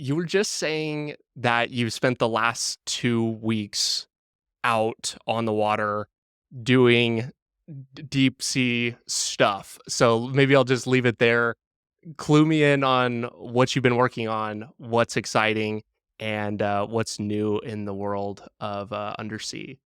You were just saying that you've spent the last 2 weeks out on the water doing deep sea stuff. So maybe I'll just leave it there. Clue me in on what you've been working on, what's exciting, and what's new in the world of Undersea.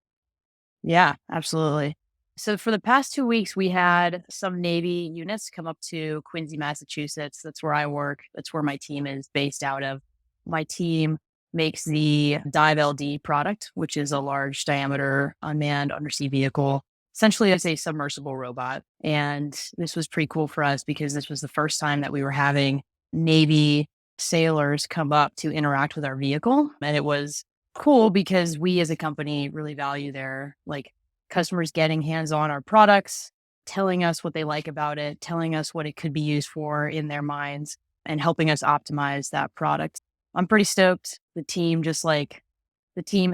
Yeah, absolutely. So for the past 2 weeks, we had some Navy units come up to Quincy, Massachusetts. That's where I work. That's where my team is based out of. My team makes the Dive LD product, which is a large diameter unmanned undersea vehicle. Essentially, it's a submersible robot. And this was pretty cool for us because this was the first time that we were having Navy sailors come up to interact with our vehicle. And it was cool because we as a company really value their customers getting hands on our products, telling us what they like about it, telling us what it could be used for in their minds, and helping us optimize that product. I'm pretty stoked. The team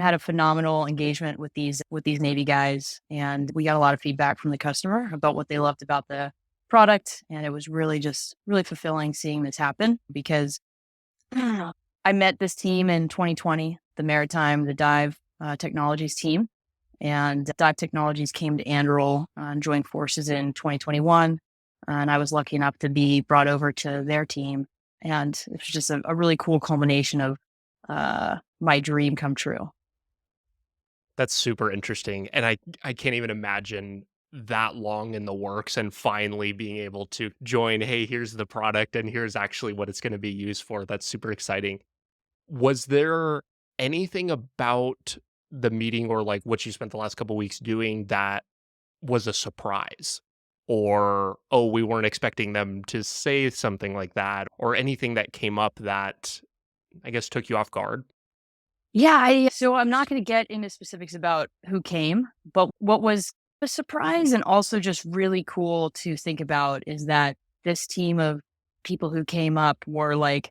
had a phenomenal engagement with these Navy guys, and we got a lot of feedback from the customer about what they loved about the product. And it was really fulfilling seeing this happen because I met this team in 2020, the Dive Technologies team. And Dive Technologies came to Anduril and joined forces in 2021. And I was lucky enough to be brought over to their team. And it was just a really cool culmination of my dream come true. That's super interesting, and I can't even imagine that long in the works and finally being able to join, "Hey, here's the product and here's actually what it's gonna be used for." That's super exciting. Was there anything about the meeting or, like, what you spent the last couple weeks doing that was a surprise? Or, "Oh, we weren't expecting them to say something like that," or anything that came up that, I guess, took you off guard? So I'm not going to get into specifics about who came, but what was a surprise and also just really cool to think about is that this team of people who came up were like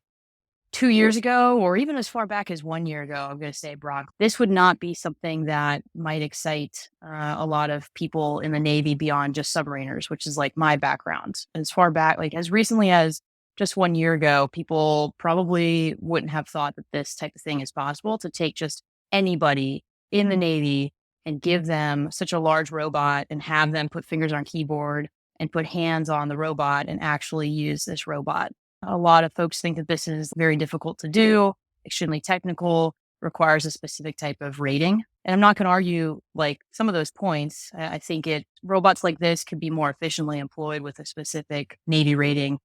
2 years ago, or even as far back as 1 year ago. I'm going to say, Brock, this would not be something that might excite a lot of people in the Navy beyond just submariners, which is like my background. As far back, like as recently as just 1 year ago, people probably wouldn't have thought that this type of thing is possible to take just anybody in the Navy and give them such a large robot and have them put fingers on keyboard and put hands on the robot and actually use this robot. A lot of folks think that this is very difficult to do, extremely technical, requires a specific type of rating. And I'm not going to argue like some of those points. I think robots like this could be more efficiently employed with a specific Navy rating.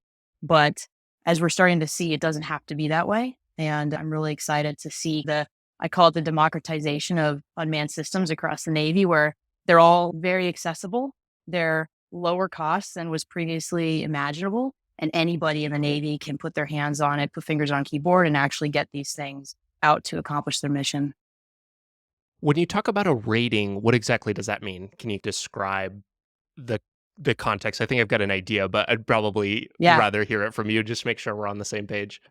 But as we're starting to see, it doesn't have to be that way. And I'm really excited to see I call it the democratization of unmanned systems across the Navy, where they're all very accessible. They're lower cost than was previously imaginable. And anybody in the Navy can put their hands on it, put fingers on keyboard, and actually get these things out to accomplish their mission. When you talk about a rating, what exactly does that mean? Can you describe the the context? I think I've got an idea, but I'd probably Yeah. rather hear it from you, just make sure we're on the same page.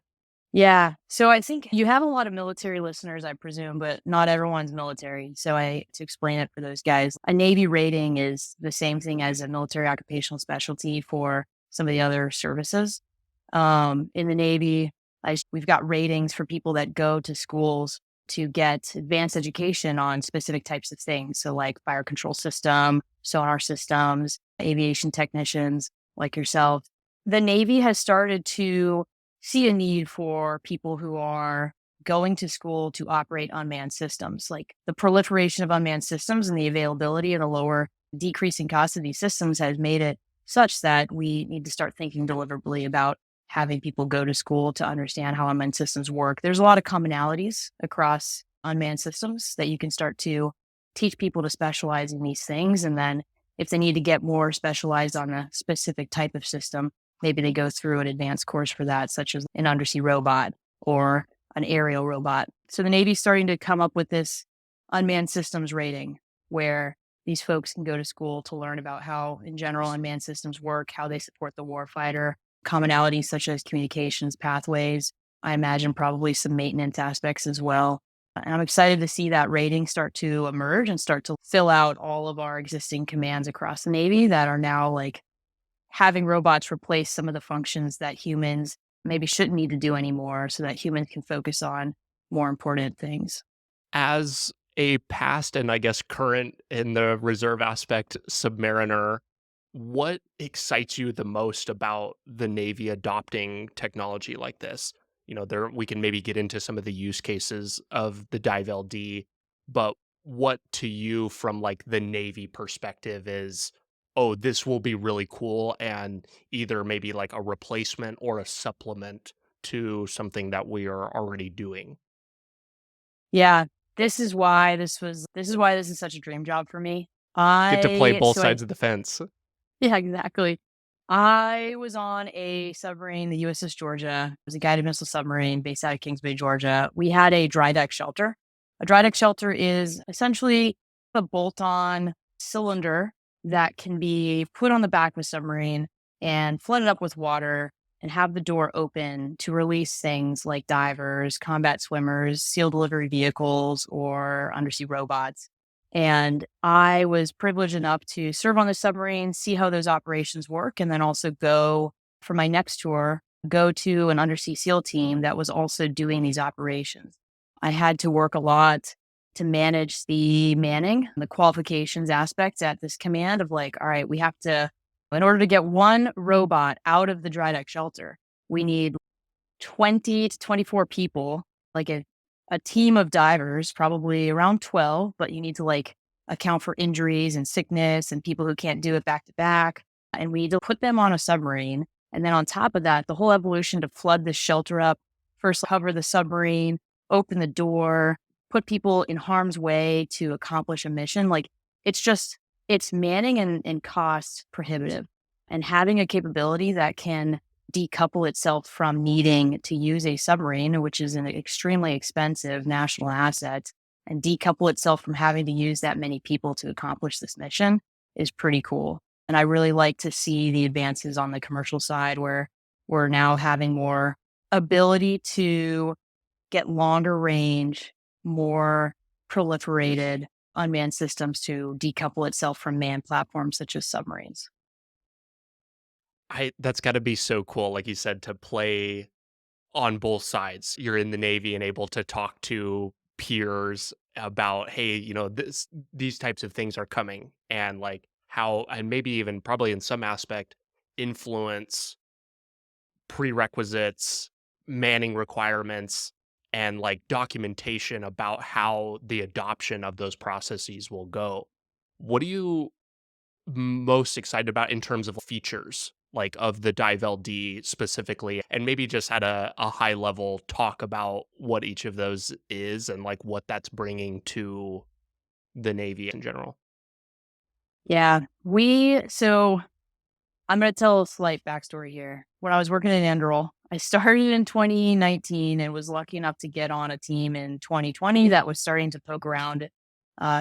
Yeah. So I think you have a lot of military listeners, I presume, but not everyone's military. To explain it for those guys, a Navy rating is the same thing as a military occupational specialty for some of the other services. In the Navy, we've got ratings for people that go to schools to get advanced education on specific types of things. So like fire control system, sonar systems, aviation technicians like yourself. The Navy has started to see a need for people who are going to school to operate unmanned systems. Like the proliferation of unmanned systems and the availability and the lower decreasing cost of these systems has made it such that we need to start thinking deliberately about having people go to school to understand how unmanned systems work. There's a lot of commonalities across unmanned systems that you can start to teach people to specialize in these things. And then if they need to get more specialized on a specific type of system, maybe they go through an advanced course for that, such as an undersea robot or an aerial robot. So the Navy's starting to come up with this unmanned systems rating where these folks can go to school to learn about how, in general, unmanned systems work, how they support the warfighter, commonalities such as communications pathways. I imagine probably some maintenance aspects as well. And I'm excited to see that rating start to emerge and start to fill out all of our existing commands across the Navy that are now like having robots replace some of the functions that humans maybe shouldn't need to do anymore so that humans can focus on more important things. As a past and I guess current in the reserve aspect submariner, what excites you the most about the Navy adopting technology like this? There we can maybe get into some of the use cases of the Dive LD, but what to you from like the Navy perspective is, oh, this will be really cool and either maybe like a replacement or a supplement to something that we are already doing? Yeah, this is why this is such a dream job for me. Get to play I both so I sides of the fence. Yeah, exactly. I was on a submarine, the USS Georgia. It was a guided missile submarine based out of Kings Bay, Georgia. We had a dry deck shelter. A dry deck shelter is essentially a bolt-on cylinder that can be put on the back of a submarine and flooded up with water and have the door open to release things like divers, combat swimmers, SEAL delivery vehicles, or undersea robots. And I was privileged enough to serve on the submarine, see how those operations work, and then also go for my next tour, go to an undersea SEAL team that was also doing these operations. I had to work a lot to manage the manning, the qualifications aspects at this command of like, all right, we have to, in order to get one robot out of the dry deck shelter, we need 20 to 24 people, like a team of divers, probably around 12, but you need to like account for injuries and sickness and people who can't do it back to back. And we need to put them on a submarine. And then on top of that, the whole evolution to flood the shelter up, first cover the submarine, open the door, put people in harm's way to accomplish a mission. Like it's just, it's manning and cost prohibitive. And having a capability that can decouple itself from needing to use a submarine, which is an extremely expensive national asset, and decouple itself from having to use that many people to accomplish this mission is pretty cool. And I really like to see the advances on the commercial side where we're now having more ability to get longer range, more proliferated unmanned systems to decouple itself from manned platforms such as submarines. I That's gotta be so cool, like you said, to play on both sides. You're in the Navy and able to talk to peers about, "Hey, these types of things are coming," and, like, how and maybe even probably in some aspect, influence prerequisites, manning requirements, and, like, documentation about how the adoption of those processes will go. What do you most excited about in terms of features, like, of the Dive LD specifically? And maybe just at a high level talk about what each of those is and, like, what that's bringing to the Navy in general. Yeah, so I'm going to tell a slight backstory here. When I was working at Anduril, I started in 2019 and was lucky enough to get on a team in 2020 that was starting to poke around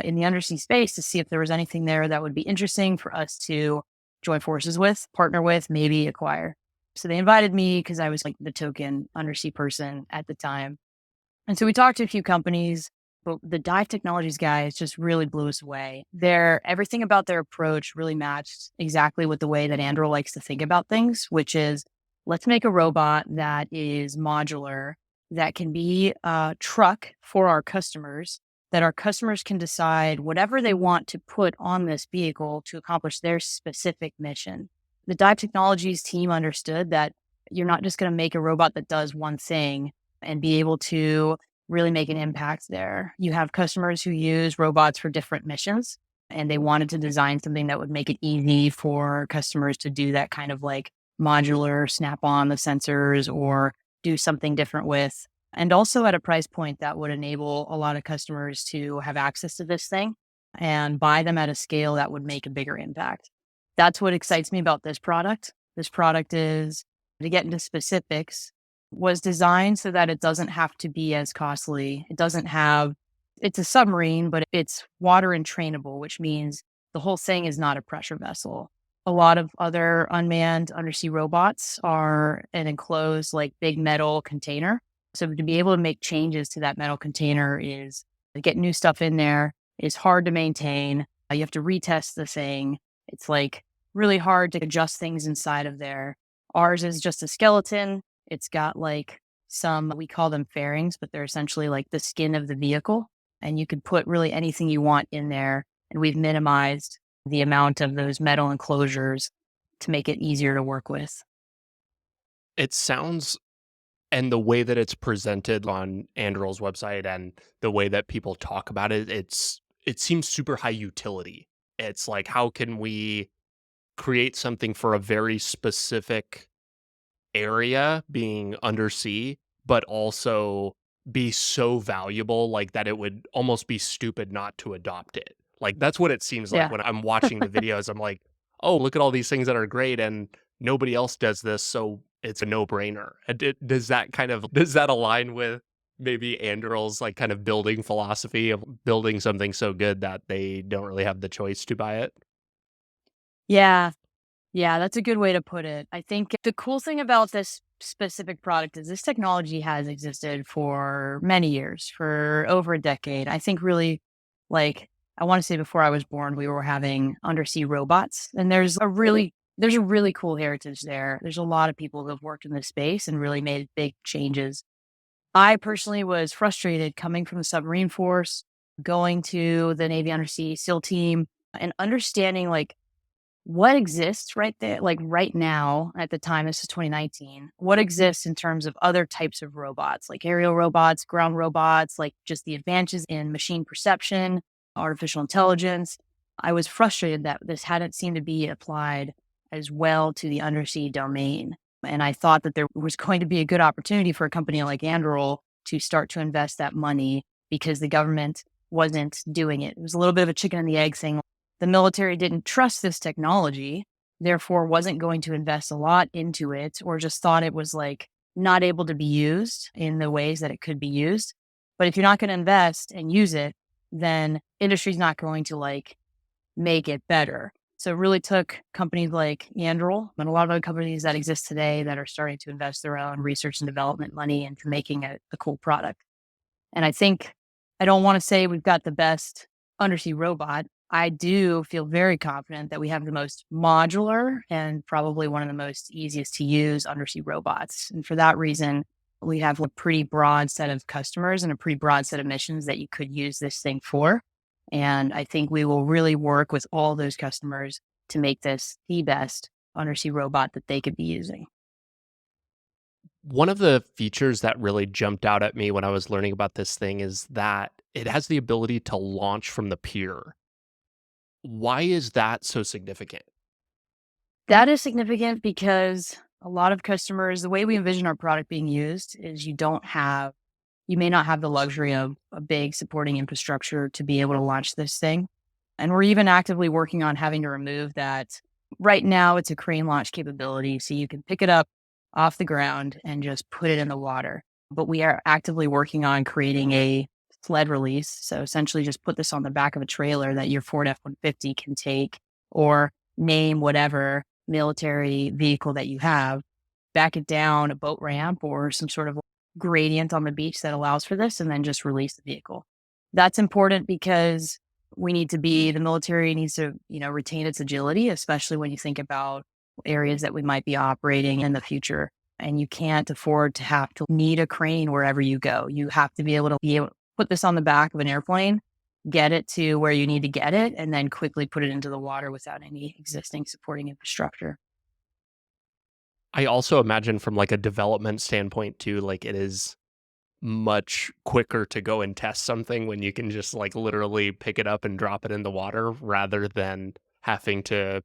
in the undersea space to see if there was anything there that would be interesting for us to join forces with, partner with, maybe acquire. So they invited me because I was like the token undersea person at the time. And so we talked to a few companies, but the dive technologies guys just really blew us away. Everything about their approach really matched exactly with the way that Andrew likes to think about things, which is let's make a robot that is modular, that can be a truck for our customers, that our customers can decide whatever they want to put on this vehicle to accomplish their specific mission. The dive technologies team understood that you're not just going to make a robot that does one thing and be able to really make an impact there. You have customers who use robots for different missions, and they wanted to design something that would make it easy for customers to do that kind of like modular snap on the sensors or do something different with. And also at a price point that would enable a lot of customers to have access to this thing and buy them at a scale that would make a bigger impact. That's what excites me about this product. This product is, to get into specifics, was designed so that it doesn't have to be as costly. It's a submarine, but it's water entrainable, which means the whole thing is not a pressure vessel. A lot of other unmanned undersea robots are an enclosed, like big metal container. So to be able to make changes to that metal container is to get new stuff in there is hard to maintain. You have to retest the thing. It's like really hard to adjust things inside of there. Ours is just a skeleton. It's got like some, we call them fairings, but they're essentially like the skin of the vehicle. And you could put really anything you want in there. And we've minimized the amount of those metal enclosures to make it easier to work with. It sounds and the way that it's presented on Anduril's website and the way that people talk about it, it seems super high utility. It's like, how can we create something for a very specific area being undersea, but also be so valuable, like, that it would almost be stupid not to adopt it. Like, that's what it seems like Yeah. when I'm watching the videos. I'm like, "Oh, look at all these things that are great, and nobody else does this, so it's a no-brainer." And does that kind of does that align with maybe Anduril's, like, kind of building philosophy of building something so good that they don't really have the choice to buy it? Yeah. Yeah, that's a good way to put it. I think the cool thing about this specific product is this technology has existed for many years, for over a decade. I think really, like, I want to say before I was born, we were having undersea robots, and there's a really cool heritage there. There's a lot of people who have worked in this space and really made big changes. I personally was frustrated coming from the submarine force, going to the Navy Undersea SEAL team, and understanding like what exists right there, like right now, at the time, this is 2019, what exists in terms of other types of robots, like aerial robots, ground robots, like just the advances in machine perception, artificial intelligence. I was frustrated that this hadn't seemed to be applied as well to the undersea domain. And I thought that there was going to be a good opportunity for a company like Anduril to start to invest that money because the government wasn't doing it. It was a little bit of a chicken and the egg thing. The military didn't trust this technology, therefore wasn't going to invest a lot into it, or just thought it was like not able to be used in the ways that it could be used. But if you're not going to invest and use it, then industry's not going to like make it better. So it really took companies like Anduril and a lot of other companies that exist today that are starting to invest their own research and development money into making a cool product. And I think I don't want to say we've got the best undersea robot. I do feel very confident that we have the most modular and probably one of the most easiest to use undersea robots. And for that reason, we have a pretty broad set of customers and a pretty broad set of missions that you could use this thing for. And I think we will really work with all those customers to make this the best undersea robot that they could be using. One of the features that really jumped out at me when I was learning about this thing is that it has the ability to launch from the pier. Why is that so significant? That is significant because a lot of customers, the way we envision our product being used is you may not have the luxury of a big supporting infrastructure to be able to launch this thing. And we're even actively working on having to remove that. Right now, it's a crane launch capability. So you can pick it up off the ground and just put it in the water. But we are actively working on creating a sled release. So essentially, just put this on the back of a trailer that your Ford F 150 can take, or name whatever military vehicle that you have, back it down a boat ramp or some sort of gradient on the beach that allows for this, and then just release the vehicle. That's important because the military needs to, retain its agility, especially when you think about areas that we might be operating in the future. And you can't afford to have to need a crane wherever you go. You have to be able to put this on the back of an airplane, get it to where you need to get it, and then quickly put it into the water without any existing supporting infrastructure. I also imagine from like a development standpoint too, like it is much quicker to go and test something when you can just like literally pick it up and drop it in the water rather than having to,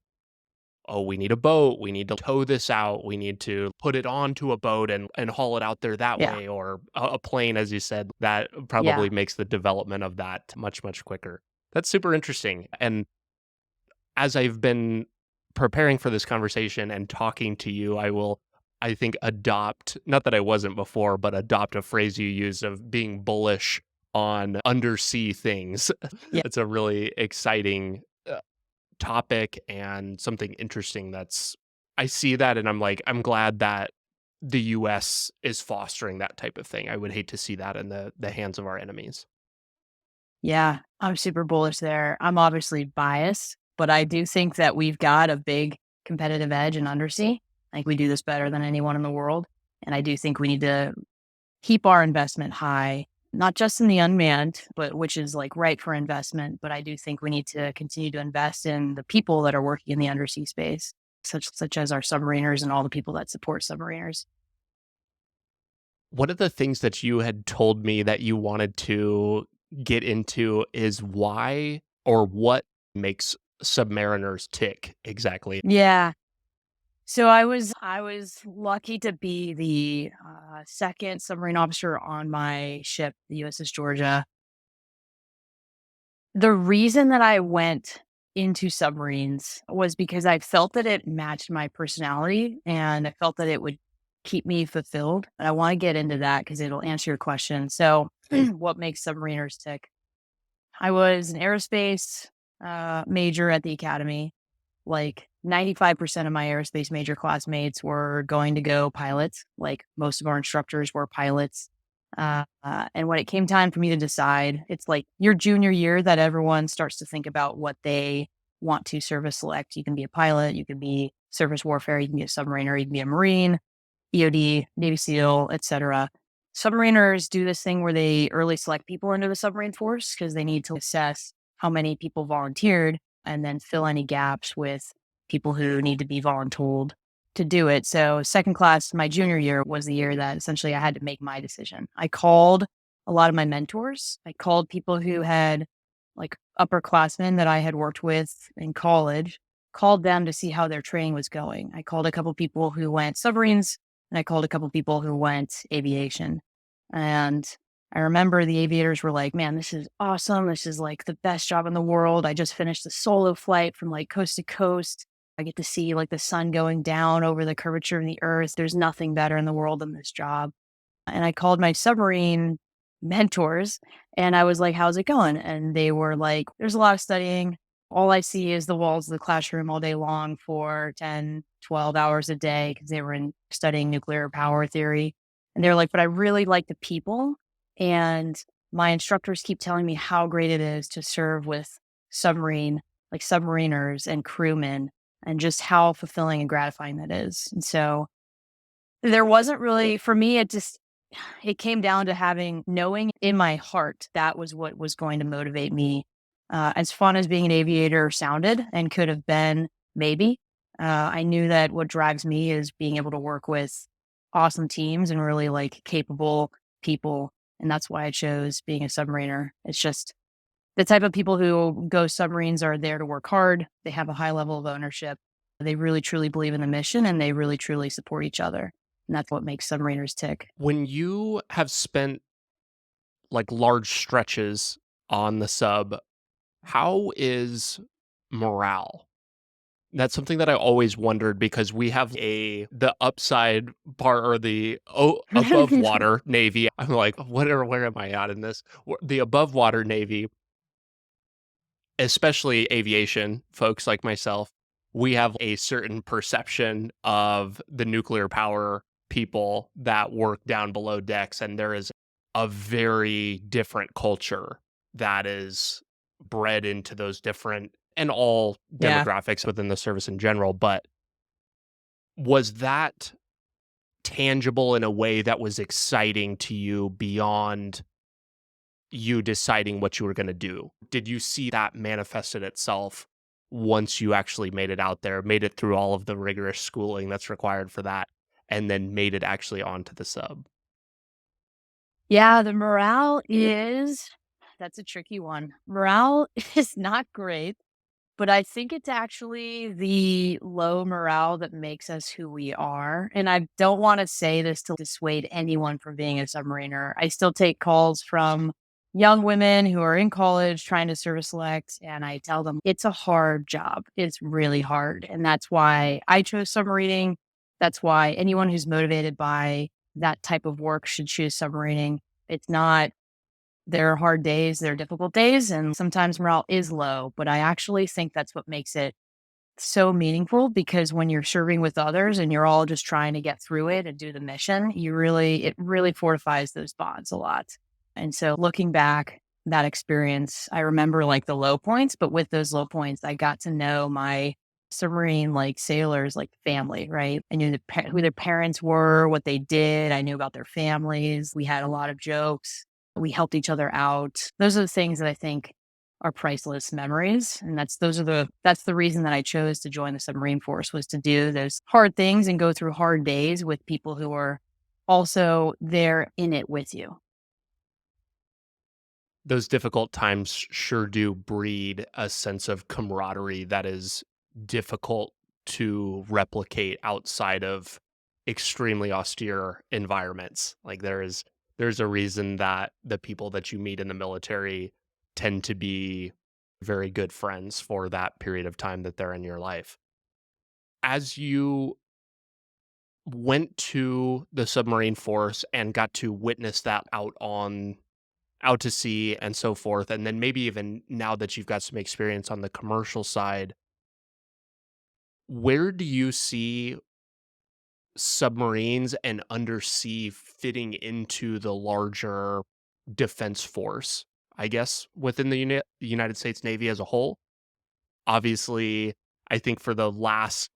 oh, we need a boat, we need to tow this out, we need to put it onto a boat and haul it out there that Yeah. way, or a plane, as you said. That Yeah. probably makes the development of that much, much quicker. That's super interesting. And as I've been preparing for this conversation and talking to you, I will, I think, adopt, not that I wasn't before, but adopt a phrase you use of being bullish on undersea things. Yeah. It's a really exciting topic and something interesting I see that and I'm like, I'm glad that the US is fostering that type of thing. I would hate to see that in the hands of our enemies. Yeah. I'm super bullish there. I'm obviously biased, but I do think that we've got a big competitive edge in undersea. Like we do this better than anyone in the world. And I do think we need to keep our investment high, not just in the unmanned, but which is like right for investment. But I do think we need to continue to invest in the people that are working in the undersea space, such as our submariners and all the people that support submariners. One of the things that you had told me that you wanted to get into is why or what makes submariners tick exactly. Yeah. So I was lucky to be the second submarine officer on my ship, the USS Georgia. The reason that I went into submarines was because I felt that it matched my personality and I felt that it would keep me fulfilled. And I want to get into that because it'll answer your question. So, what makes submariners tick? I was an aerospace major at the academy. Like 95% of my aerospace major classmates were going to go pilots. Like most of our instructors were pilots. And when it came time for me to decide, it's like your junior year that everyone starts to think about what they want to service select. You can be a pilot, you can be surface warfare, you can be a submariner, you can be a Marine, EOD, Navy SEAL, etc. Submariners do this thing where they early select people into the submarine force because they need to assess how many people volunteered and then fill any gaps with people who need to be voluntold to do it. So, second class, my junior year was the year that essentially I had to make my decision. I called a lot of my mentors. I called people who had like upperclassmen that I had worked with in college, called them to see how their training was going. I called a couple people who went submarines and I called a couple people who went aviation. And I remember the aviators were like, man, this is awesome. This is like the best job in the world. I just finished a solo flight from like coast to coast. I get to see like the sun going down over the curvature of the earth. There's nothing better in the world than this job. And I called my submarine mentors and I was like, how's it going? And they were like, there's a lot of studying. All I see is the walls of the classroom all day long for 10, 12 hours a day because they were studying nuclear power theory. And they're like, but I really like the people. And my instructors keep telling me how great it is to serve with submariners and crewmen and just how fulfilling and gratifying that is. And so there wasn't really, for me, it came down to knowing in my heart that was what was going to motivate me. As fun as being an aviator sounded and could have been, maybe, I knew that what drives me is being able to work with awesome teams and really like capable people. And that's why I chose being a submariner. It's just the type of people who go submarines are there to work hard. They have a high level of ownership. They really truly believe in the mission and they really truly support each other. And that's what makes submariners tick. When you have spent like large stretches on the sub, how is morale? That's something that I always wondered because we have the upside part or above water navy. I'm like, where am I at in this? The above water navy, especially aviation folks like myself, we have a certain perception of the nuclear power people that work down below decks, and there is a very different culture that is bred into those different and all Yeah. demographics within the service in general. But was that tangible in a way that was exciting to you beyond you deciding what you were gonna do? Did you see that manifested itself once you actually made it out there, made it through all of the rigorous schooling that's required for that, and then made it actually onto the sub? Yeah, the morale is that's a tricky one. Morale is not great, but I think it's actually the low morale that makes us who we are. And I don't want to say this to dissuade anyone from being a submariner. I still take calls from young women who are in college trying to service select, and I tell them it's a hard job. It's really hard. And that's why I chose submarining. That's why anyone who's motivated by that type of work should choose submarining. It's not there are hard days, there are difficult days, and sometimes morale is low, but I actually think that's what makes it so meaningful because when you're serving with others and you're all just trying to get through it and do the mission, it really fortifies those bonds a lot. And so looking back, that experience, I remember like the low points, but with those low points, I got to know my submarine like sailors like family, right? I knew who their parents were, what they did. I knew about their families. We had a lot of jokes. We helped each other out. Those are the things that I think are priceless memories, and that's the reason that I chose to join the submarine force, was to do those hard things and go through hard days with people who are also there in it with you. Those difficult times sure do breed a sense of camaraderie that is difficult to replicate outside of extremely austere environments. Like there's a reason that the people that you meet in the military tend to be very good friends for that period of time that they're in your life. As you went to the submarine force and got to witness that out to sea and so forth, and then maybe even now that you've got some experience on the commercial side, where do you see submarines and undersea fitting into the larger defense force? I guess within the United States Navy as a whole. Obviously, I think for the last,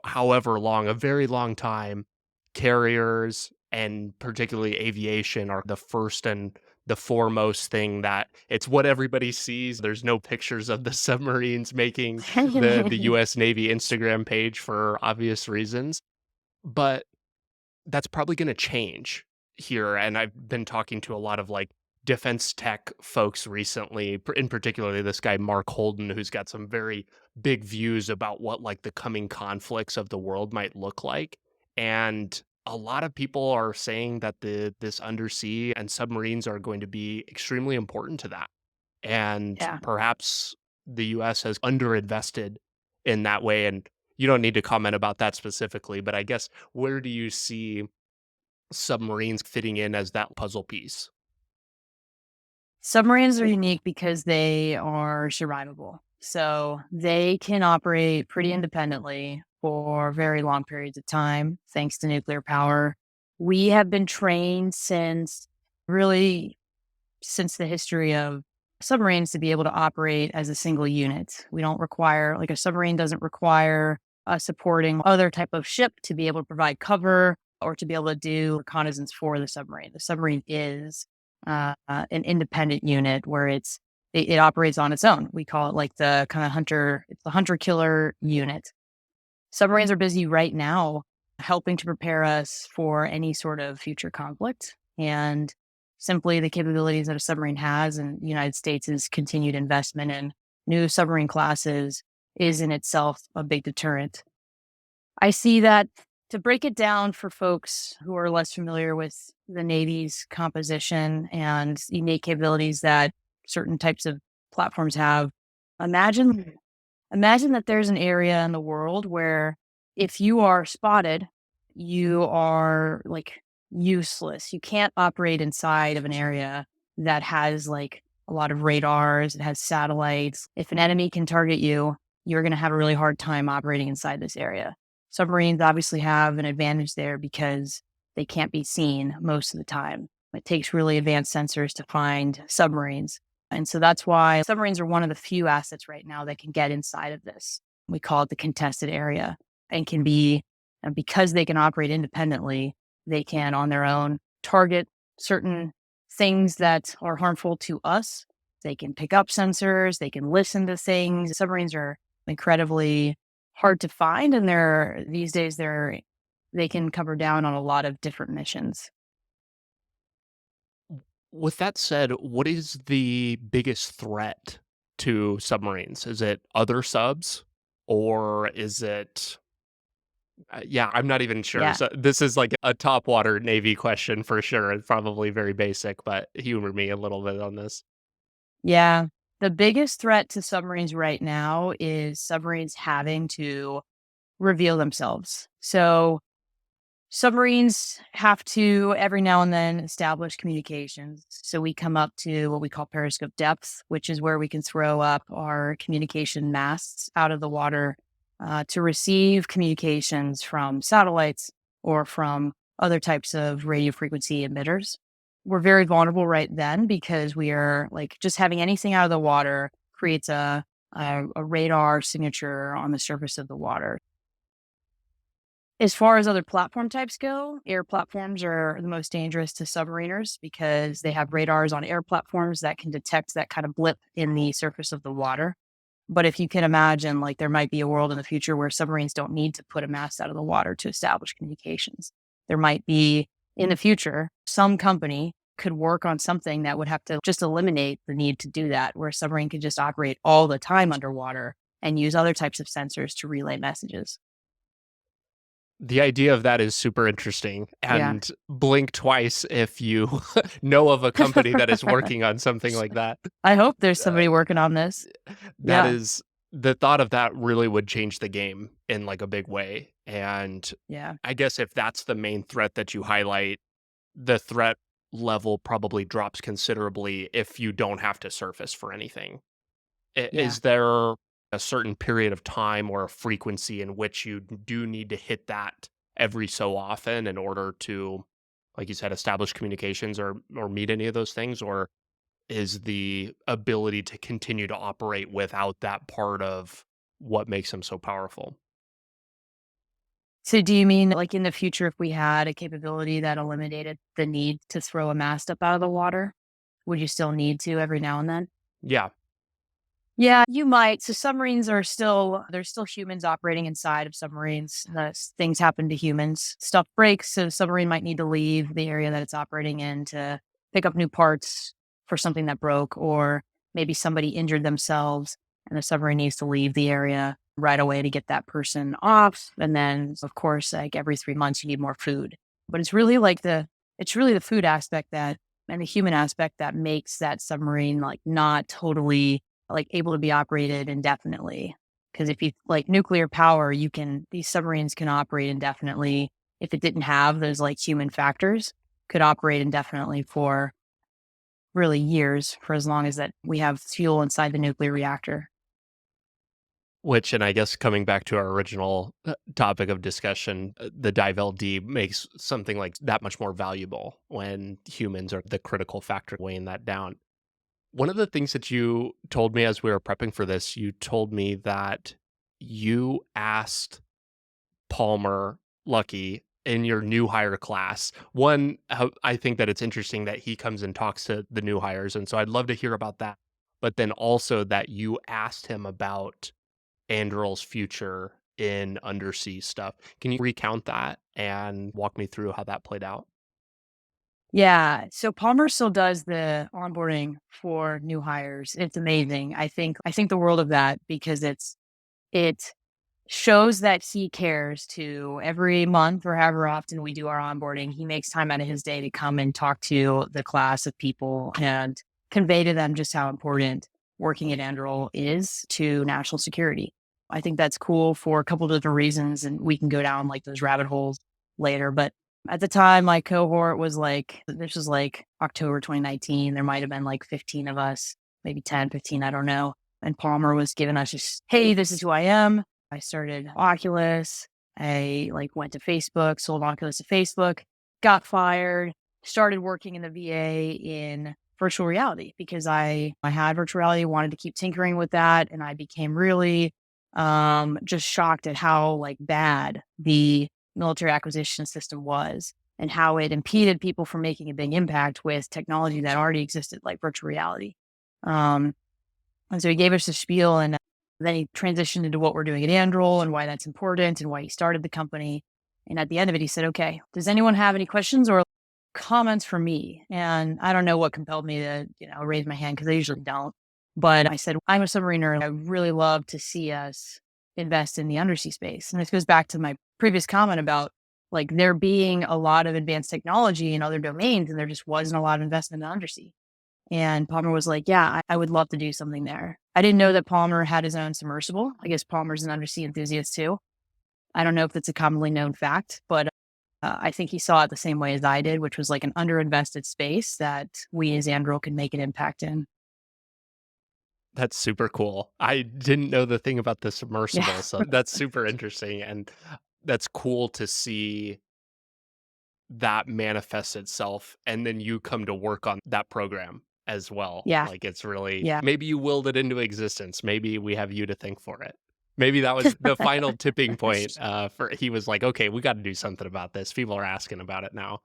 however long, a very long time, carriers and particularly aviation are the first and the foremost thing that it's what everybody sees. There's no pictures of the submarines making the US Navy Instagram page for obvious reasons, but that's probably gonna change here, and I've been talking to a lot of, like, defense tech folks recently, in particular this guy Mark Holden, who's got some very big views about what, like, the coming conflicts of the world might look like, and a lot of people are saying that this undersea and submarines are going to be extremely important to that, and Yeah. perhaps the US has underinvested in that way, and you don't need to comment about that specifically, but I guess where do you see submarines fitting in as that puzzle piece? Submarines are unique because they are survivable. So they can operate pretty independently for very long periods of time, thanks to nuclear power. We have been trained really since the history of submarines to be able to operate as a single unit. We don't require, like a submarine doesn't require supporting other type of ship to be able to provide cover or to be able to do reconnaissance for the submarine. The submarine is an independent unit where it operates on its own. We call it like the kind of it's the hunter killer unit. Submarines are busy right now helping to prepare us for any sort of future conflict. And simply the capabilities that a submarine has, and the United States' continued investment in new submarine classes is in itself a big deterrent. I see that. To break it down for folks who are less familiar with the Navy's composition and unique capabilities that certain types of platforms have, imagine imagine that there's an area in the world where if you are spotted, you are like useless. You can't operate inside of an area that has like a lot of radars, it has satellites. If an enemy can target you, you're going to have a really hard time operating inside this area. Submarines obviously have an advantage there because they can't be seen most of the time. It takes really advanced sensors to find submarines. And so that's why submarines are one of the few assets right now that can get inside of this. We call it the contested area, and and because they can operate independently, they can on their own target certain things that are harmful to us. They can pick up sensors, they can listen to things. Submarines are incredibly hard to find, and these days they can cover down on a lot of different missions. With that said, what is the biggest threat to submarines? Is it other subs or is it yeah, I'm not even sure. Yeah. So this is like a top water Navy question for sure. It's probably very basic, but humor me a little bit on this. Yeah. The biggest threat to submarines right now is submarines having to reveal themselves. So submarines have to every now and then establish communications. So we come up to what we call periscope depth, which is where we can throw up our communication masts out of the water to receive communications from satellites or from other types of radio frequency emitters. We're very vulnerable right then because we are like just having anything out of the water creates a radar signature on the surface of the water. As far as other platform types go, air platforms are the most dangerous to submariners because they have radars on air platforms that can detect that kind of blip in the surface of the water. But if you can imagine, like there might be a world in the future where submarines don't need to put a mast out of the water to establish communications. There might be in the future, some company could work on something that would have to just eliminate the need to do that, where a submarine could just operate all the time underwater and use other types of sensors to relay messages. The idea of that is super interesting, Yeah. and blink twice if you know of a company that is working on something like that. I hope there's Uh, somebody working on this. that Yeah. is the thought of that really would change the game in, like, a big way, and Yeah. I guess if that's the main threat that you highlight, the threat level probably drops considerably if you don't have to surface for anything. Yeah. Is there a certain period of time or a frequency in which you do need to hit that every so often in order to, like you said, establish communications or meet any of those things? Or is the ability to continue to operate without that part of what makes them so powerful? So do you mean like in the future, if we had a capability that eliminated the need to throw a mast up out of the water, would you still need to every now and then? Yeah. Yeah, you might. So submarines are still, there's still humans operating inside of submarines. Things happen to humans. Stuff breaks, so the submarine might need to leave the area that it's operating in to pick up new parts for something that broke, or maybe somebody injured themselves and the submarine needs to leave the area right away to get that person off. And then, of course, like every 3 months, you need more food. But it's really the food aspect that, and the human aspect that makes that submarine like not totally like able to be operated indefinitely. Because if you like nuclear power, these submarines can operate indefinitely. If it didn't have those like human factors, could operate indefinitely for really years, for as long as that we have fuel inside the nuclear reactor. Which, and I guess coming back to our original topic of discussion, the dive LD makes something like that much more valuable when humans are the critical factor weighing that down. One of the things that you told me as we were prepping for this, you told me that you asked Palmer Luckey in your new hire class. One, how I think that it's interesting that he comes and talks to the new hires, and so I'd love to hear about that. But then also that you asked him about Anduril's future in Undersea stuff. Can you recount that and walk me through how that played out? Yeah. So Palmer still does the onboarding for new hires. It's amazing. I think the world of that because it shows that he cares to every month or however often we do our onboarding. He makes time out of his day to come and talk to the class of people and convey to them just how important working at Anduril is to national security. I think that's cool for a couple of different reasons, and we can go down like those rabbit holes later. But at the time, my cohort was like, this was like October 2019. There might have been like 15 of us, maybe 10, 15, I don't know. And Palmer was giving us just, hey, this is who I am. I started Oculus. I like went to Facebook, sold Oculus to Facebook, got fired, started working in the VA in virtual reality because I had virtual reality, wanted to keep tinkering with that, and I became really just shocked at how like bad the military acquisition system was and how it impeded people from making a big impact with technology that already existed, like virtual reality. Um, and so he gave us the spiel, and then he transitioned into what we're doing at Andruil and why that's important and why he started the company. And at the end of it, he said, okay, does anyone have any questions or comments for me? And I don't know what compelled me to, raise my hand because I usually don't. But I said, I'm a submariner and I would really love to see us invest in the undersea space. And this goes back to my previous comment about like there being a lot of advanced technology in other domains and there just wasn't a lot of investment in undersea. And Palmer was like, yeah, I would love to do something there. I didn't know that Palmer had his own submersible. I guess Palmer's an undersea enthusiast too. I don't know if that's a commonly known fact, but I think he saw it the same way as I did, which was like an underinvested space that we as Andril can make an impact in. That's super cool. I didn't know the thing about the Yeah. submersible, so that's super interesting, and that's cool to see that manifests itself, and then you come to work on that program. as well. Yeah. Like, it's really Yeah. maybe you willed it into existence. Maybe we have you to thank for it. Maybe that was the final tipping point, for he was like, "Okay, we gotta do something about this. People are asking about it now."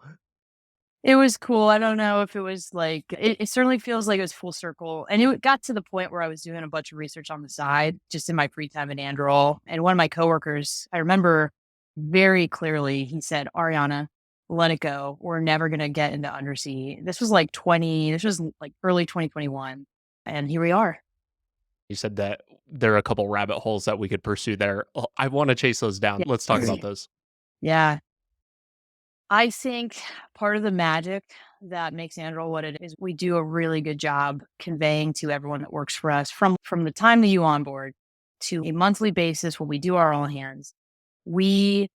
It was cool. I don't know if it was like it certainly feels like it was full circle. And it got to the point where I was doing a bunch of research on the side, just in my free time in Anduril. And one of my coworkers, I remember very clearly, he said, Ariana, let it go. We're never gonna get into Undersea. This was like early 2021. And here we are. You said that there are a couple rabbit holes that we could pursue there. I wanna chase those down. Yeah. Let's talk about those. Yeah. I think part of the magic that makes Anduril what it is, we do a really good job conveying to everyone that works for us from the time that you onboard to a monthly basis when we do our all hands. We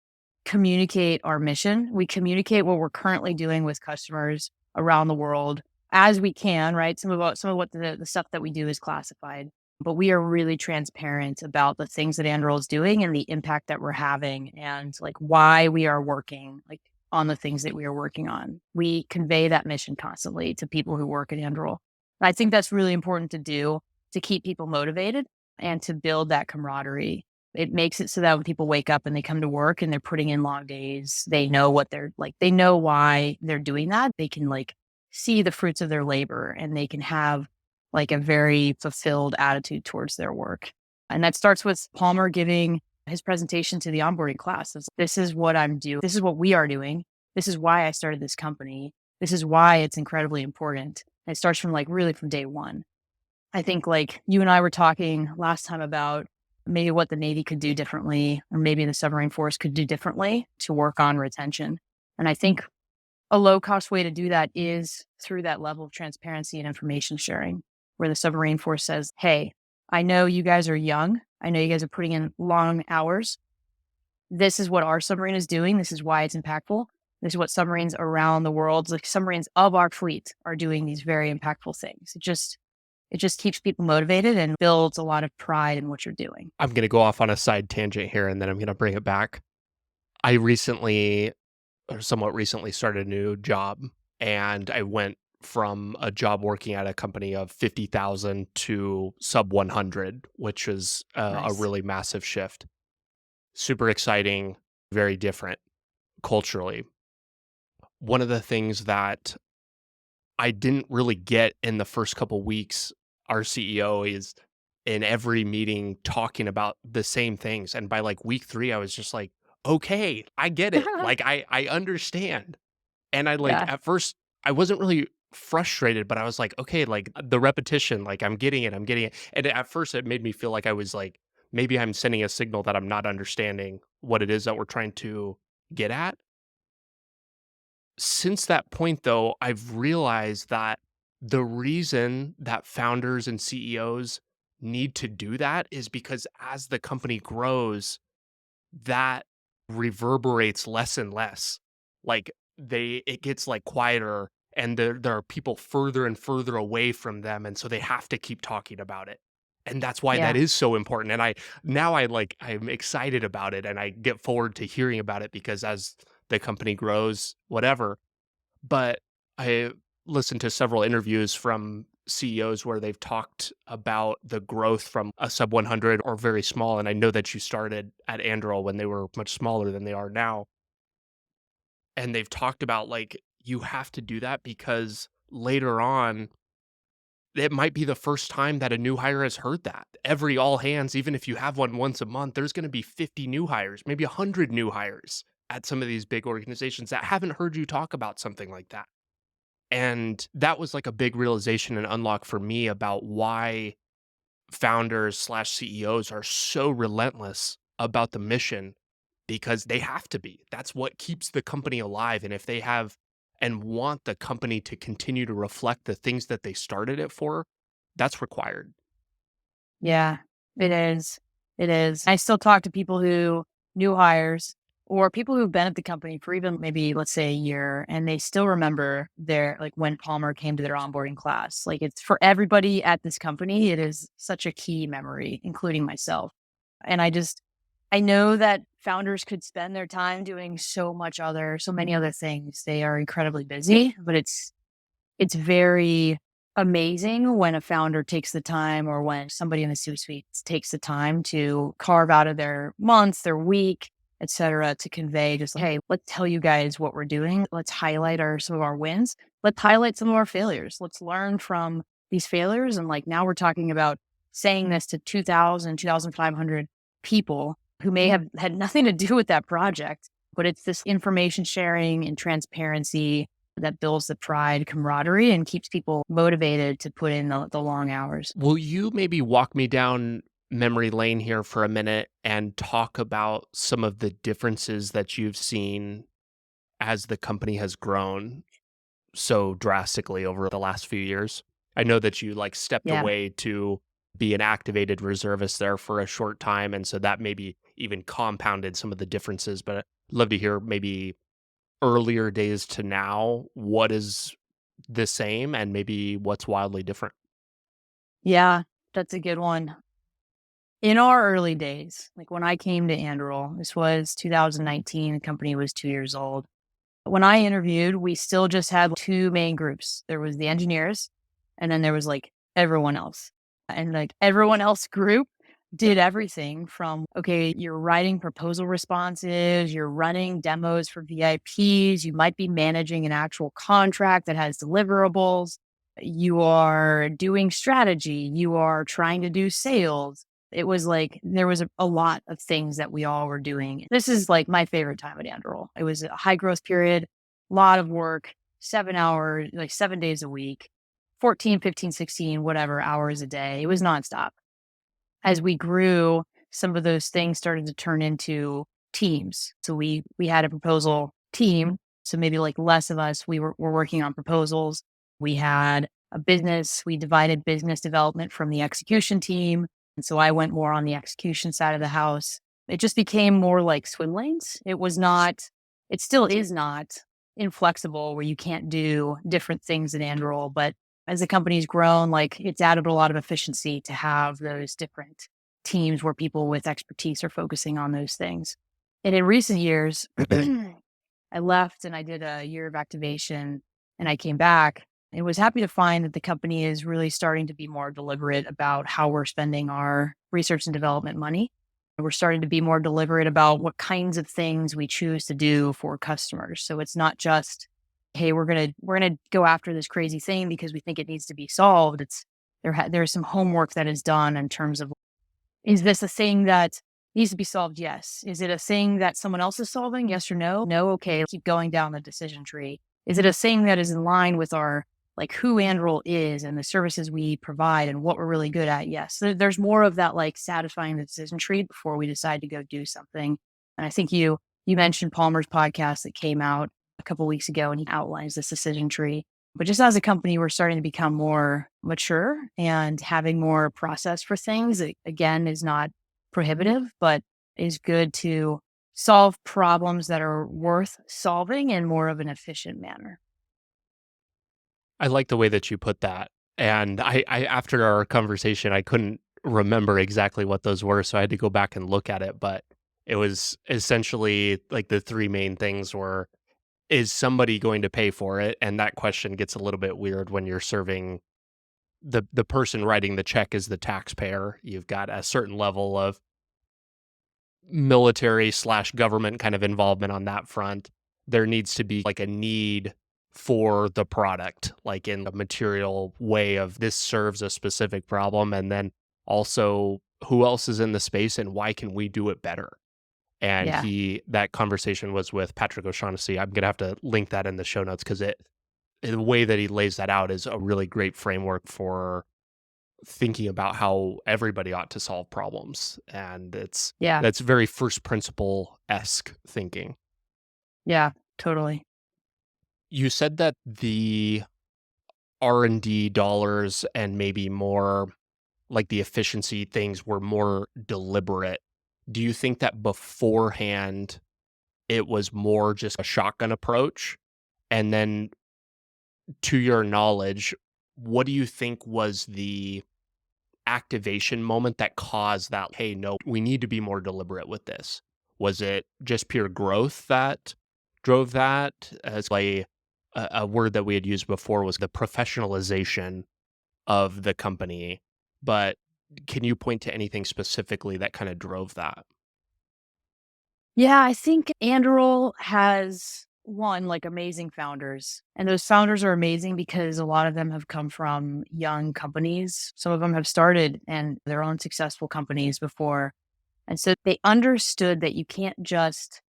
communicate our mission. We communicate what we're currently doing with customers around the world as we can, right? Some of what the stuff that we do is classified, but we are really transparent about the things that Anduril is doing and the impact that we're having and like why we are working like on the things that we are working on. We convey that mission constantly to people who work at Anduril. I think that's really important to do to keep people motivated and to build that camaraderie. It makes it so that when people wake up and they come to work and they're putting in long days, they know what they're like, they know why they're doing that. They can like see the fruits of their labor and they can have like a very fulfilled attitude towards their work. And that starts with Palmer giving his presentation to the onboarding class. This is what I'm doing. This is what we are doing. This is why I started this company. This is why it's incredibly important. And it starts from like really from day one. I think like you and I were talking last time about maybe what the Navy could do differently, or maybe the submarine force could do differently to work on retention. And I think a low cost way to do that is through that level of transparency and information sharing, where the submarine force says, hey, I know you guys are young. I know you guys are putting in long hours. This is what our submarine is doing. This is why it's impactful. This is what submarines around the world, like submarines of our fleet, are doing these very impactful things. It just keeps people motivated and builds a lot of pride in what you're doing. I'm gonna go off on a side tangent here, and then I'm gonna bring it back. I recently, or somewhat recently, started a new job, and I went from a job working at a company of 50,000 to sub 100, which is a Nice. really massive shift. Super exciting, very different culturally. One of the things that I didn't really get in the first couple weeks, our CEO is in every meeting talking about the same things, and by, like, week 3, I was just like, "Okay, I get it." Like, I understand. And I, like, Yeah. at first, I wasn't really frustrated, but I was like, "Okay, like, the repetition, like, I'm getting it, I'm getting it." And at first, it made me feel like I was like, maybe I'm sending a signal that I'm not understanding what it is that we're trying to get at. Since that point, though, I've realized that the reason that founders and CEOs need to do that is because as the company grows, that reverberates less and less. Like it gets like quieter and there are people further and further away from them. And so they have to keep talking about it. And that's why that Yeah. is so important. And I'm excited about it and I get forward to hearing about it because as the company grows, whatever. But I listened to several interviews from CEOs where they've talked about the growth from a sub 100 or very small. And I know that you started at Anduril when they were much smaller than they are now. And they've talked about like, you have to do that because later on, it might be the first time that a new hire has heard that. Every all hands, even if you have one once a month, there's going to be 50 new hires, maybe 100 new hires at some of these big organizations that haven't heard you talk about something like that. And that was like a big realization and unlock for me about why founders slash CEOs are so relentless about the mission because they have to be. That's what keeps the company alive. And if they have and want the company to continue to reflect the things that they started it for, that's required. Yeah, it is. It is. I still talk to people who new hires or people who've been at the company for even maybe let's say a year and they still remember their like when Palmer came to their onboarding class. Like it's for everybody at this company, it is such a key memory, including myself. And I know that founders could spend their time doing so many other things. They are incredibly busy, but it's very amazing when a founder takes the time or when somebody in the C-suite takes the time to carve out of their month, their week, et cetera, to convey just, hey, let's tell you guys what we're doing. Let's highlight some of our wins. Let's highlight some of our failures. Let's learn from these failures. And like now we're talking about saying this to 2,000, 2,500 people who may have had nothing to do with that project, but it's this information sharing and transparency that builds the pride, camaraderie, and keeps people motivated to put in the long hours. Will you maybe walk me down memory lane here for a minute and talk about some of the differences that you've seen as the company has grown so drastically over the last few years? I know that you like stepped Yeah. away to be an activated reservist there for a short time. And so that maybe even compounded some of the differences. But I'd love to hear maybe earlier days to now, what is the same and maybe what's wildly different? Yeah, that's a good one. In our early days, like when I came to Anduril, this was 2019, the company was 2 years old. When I interviewed, we still just had two main groups. There was the engineers, and then there was like everyone else. And like everyone else group did everything from, okay, you're writing proposal responses, you're running demos for VIPs, you might be managing an actual contract that has deliverables, you are doing strategy, you are trying to do sales. It was like there was a lot of things that we all were doing. This is like my favorite time at Anduril. It was a high growth period, a lot of work, 7 hours, like 7 days a week, 14, 15, 16, whatever hours a day. It was nonstop. As we grew, some of those things started to turn into teams. So we had a proposal team. So maybe like less of us, were working on proposals. We had a business, we divided business development from the execution team. And so I went more on the execution side of the house. It just became more like swim lanes. It was not, it still is not inflexible where you can't do different things in Anduril, but as the company's grown, like it's added a lot of efficiency to have those different teams where people with expertise are focusing on those things. And in recent years, I left and I did a year of activation and I came back and was happy to find that the company is really starting to be more deliberate about how we're spending our research and development money. We're starting to be more deliberate about what kinds of things we choose to do for customers. So it's not just, hey, we're gonna go after this crazy thing because we think it needs to be solved. It's there's some homework that is done in terms of, is this a thing that needs to be solved? Yes. Is it a thing that someone else is solving? Yes or no? No. Okay. Keep going down the decision tree. Is it a thing that is in line with our, like who Anduril is and the services we provide and what we're really good at? Yes. There's more of that, like satisfying the decision tree before we decide to go do something. And I think you mentioned Palmer's podcast that came out a couple weeks ago and he outlines this decision tree. But just as a company, we're starting to become more mature and having more process for things. It, again, is not prohibitive, but is good to solve problems that are worth solving in more of an efficient manner. I like the way that you put that. And I after our conversation, I couldn't remember exactly what those were, so I had to go back and look at it. But it was essentially like the three main things were, is somebody going to pay for it? And that question gets a little bit weird when you're serving the person writing the check is the taxpayer. You've got a certain level of military slash government kind of involvement on that front. There needs to be like a need for the product, like in a material way of this serves a specific problem. And then also who else is in the space and why can we do it better? And Yeah. that conversation was with Patrick O'Shaughnessy. I'm going to have to link that in the show notes because the way that he lays that out is a really great framework for thinking about how everybody ought to solve problems. And Yeah. that's very first principle esque thinking. Yeah. Totally. You said that the R&D dollars and maybe more like the efficiency things were more deliberate. Do you think that beforehand it was more just a shotgun approach? And then to your knowledge, what do you think was the activation moment that caused that, "Hey, no, we need to be more deliberate with this"? Was it just pure growth that drove that? As like a word that we had used before was the professionalization of the company, but can you point to anything specifically that kinda drove that? Yeah, I think Anduril has one, like amazing founders. And those founders are amazing because a lot of them have come from young companies. Some of them have started and their own successful companies before. And so they understood that you can't just,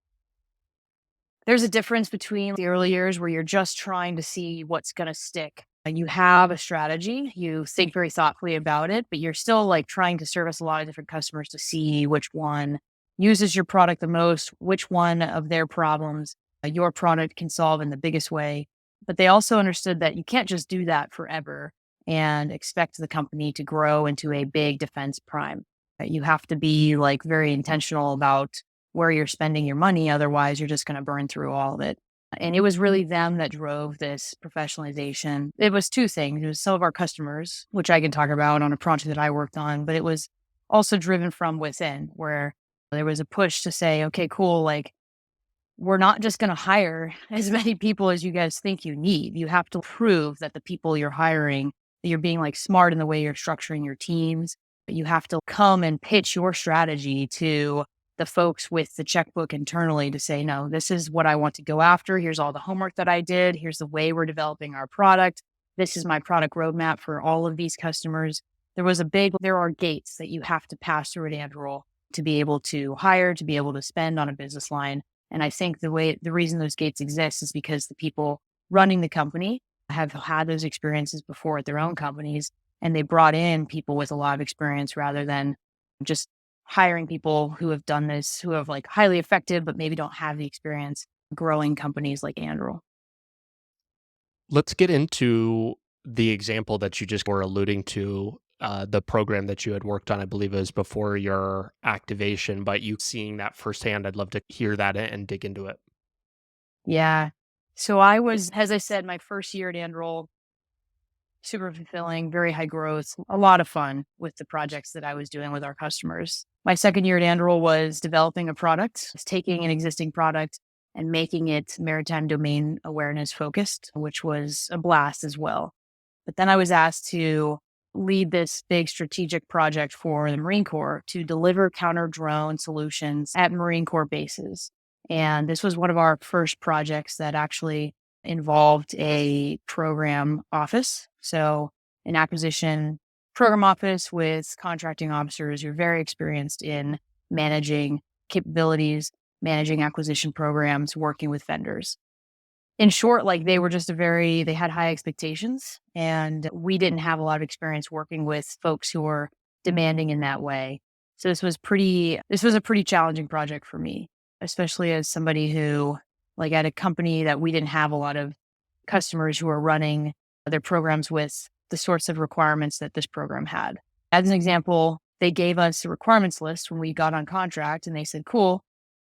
there's a difference between the early years where you're just trying to see what's going to stick. And you have a strategy, you think very thoughtfully about it, but you're still like trying to service a lot of different customers to see which one uses your product the most, which one of their problems your product can solve in the biggest way. But they also understood that you can't just do that forever and expect the company to grow into a big defense prime. You have to be like very intentional about where you're spending your money. Otherwise, you're just going to burn through all of it. And it was really them that drove this professionalization. It was two things. It was some of our customers, which I can talk about on a project that I worked on, but it was also driven from within, where there was a push to say, okay, cool, like we're not just going to hire as many people as you guys think you need. You have to prove that the people you're hiring, that you're being like smart in the way you're structuring your teams. You have to come and pitch your strategy to the folks with the checkbook internally to say, no, this is what I want to go after. Here's all the homework that I did. Here's the way we're developing our product. This is my product roadmap for all of these customers. There are gates that you have to pass through at Anduril to be able to hire, to be able to spend on a business line. And I think the reason those gates exist is because the people running the company have had those experiences before at their own companies, and they brought in people with a lot of experience rather than just hiring people who have done this, who have like highly effective, but maybe don't have the experience growing companies like Anduril. Let's get into the example that you just were alluding to, the program that you had worked on, I believe it was before your activation, but you seeing that firsthand, I'd love to hear that and dig into it. Yeah. So I was, as I said, my first year at Anduril, super fulfilling, very high growth, a lot of fun with the projects that I was doing with our customers. My second year at Anduril was developing a product, was taking an existing product and making it maritime domain awareness focused, which was a blast as well. But then I was asked to lead this big strategic project for the Marine Corps to deliver counter drone solutions at Marine Corps bases. And this was one of our first projects that actually involved a program office. So, an acquisition program office with contracting officers who are very experienced in managing capabilities, managing acquisition programs, working with vendors. In short, like they had high expectations and we didn't have a lot of experience working with folks who were demanding in that way. So this was a pretty challenging project for me, especially as somebody who like at a company that we didn't have a lot of customers who were running their programs with the sorts of requirements that this program had. As an example, they gave us a requirements list when we got on contract and they said, cool,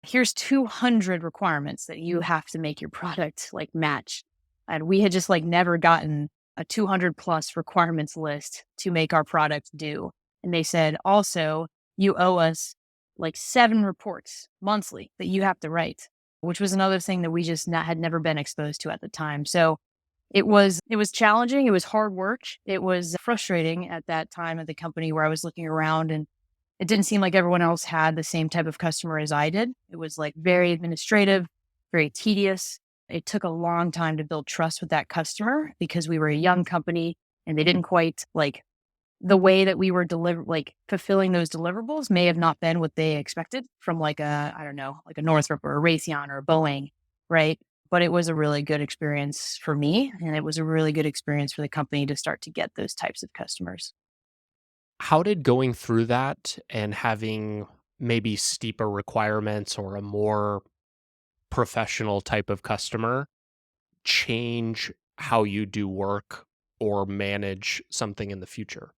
here's 200 requirements that you have to make your product like match. And we had just like never gotten a 200 plus requirements list to make our product do. And they said, also, you owe us like 7 reports monthly that you have to write, which was another thing that we just had never been exposed to at the time. So it was challenging. It was hard work. It was frustrating at that time at the company where I was looking around and it didn't seem like everyone else had the same type of customer as I did. It was like very administrative, very tedious. It took a long time to build trust with that customer because we were a young company and they didn't quite like the way that we were fulfilling those deliverables may have not been what they expected from like I don't know, like a Northrop or a Raytheon or a Boeing, right? But it was a really good experience for me and it was a really good experience for the company to start to get those types of customers. How did going through that and having maybe steeper requirements or a more professional type of customer change how you do work or manage something in the future?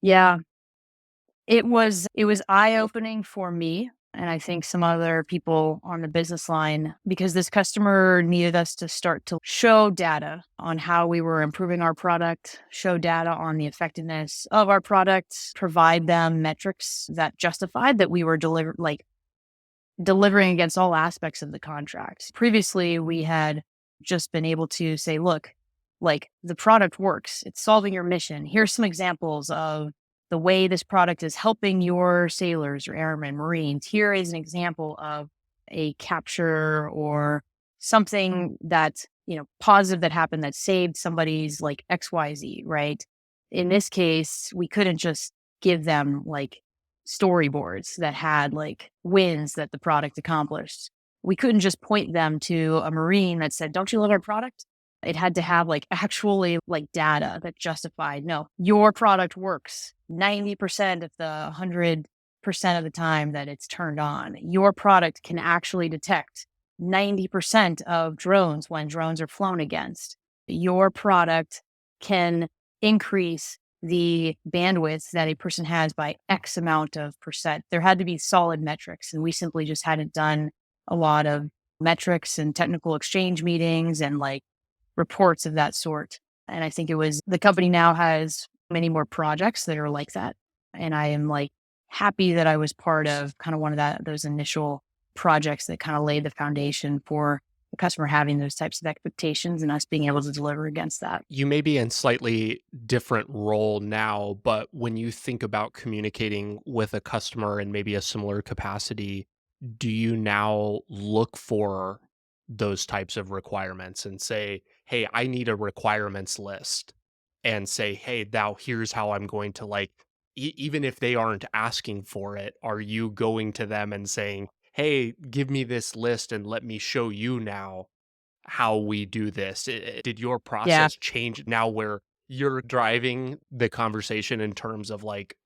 Yeah, it was eye-opening for me, and I think some other people on the business line, because this customer needed us to start to show data on how we were improving our product, show data on the effectiveness of our product, provide them metrics that justified that we were delivering against all aspects of the contract. Previously, we had just been able to say, look, like the product works, it's solving your mission. Here's some examples of the way this product is helping your sailors or airmen, Marines. Here is an example of a capture or something that, positive that happened that saved somebody's like XYZ, right? In this case, we couldn't just give them like storyboards that had like wins that the product accomplished. We couldn't just point them to a Marine that said, "Don't you love our product?" It had to have like actually like data that justified, no, your product works 90% of the 100% of the time that it's turned on. Your product can actually detect 90% of drones when drones are flown against. Your product can increase the bandwidth that a person has by X amount of percent. There had to be solid metrics, and we simply just hadn't done a lot of metrics and technical exchange meetings and like reports of that sort. And I think the company now has many more projects that are like that. And I am like happy that I was part of kind of one of those initial projects that kind of laid the foundation for the customer having those types of expectations and us being able to deliver against that. You may be in slightly different role now, but when you think about communicating with a customer in maybe a similar capacity, do you now look for those types of requirements and say, "Hey, I need a requirements list," and say, "Hey, now here's how I'm going to like," even if they aren't asking for it, are you going to them and saying, "Hey, give me this list and let me show you now how we do this"? Did your Yeah. process change now where you're driving the conversation in terms of like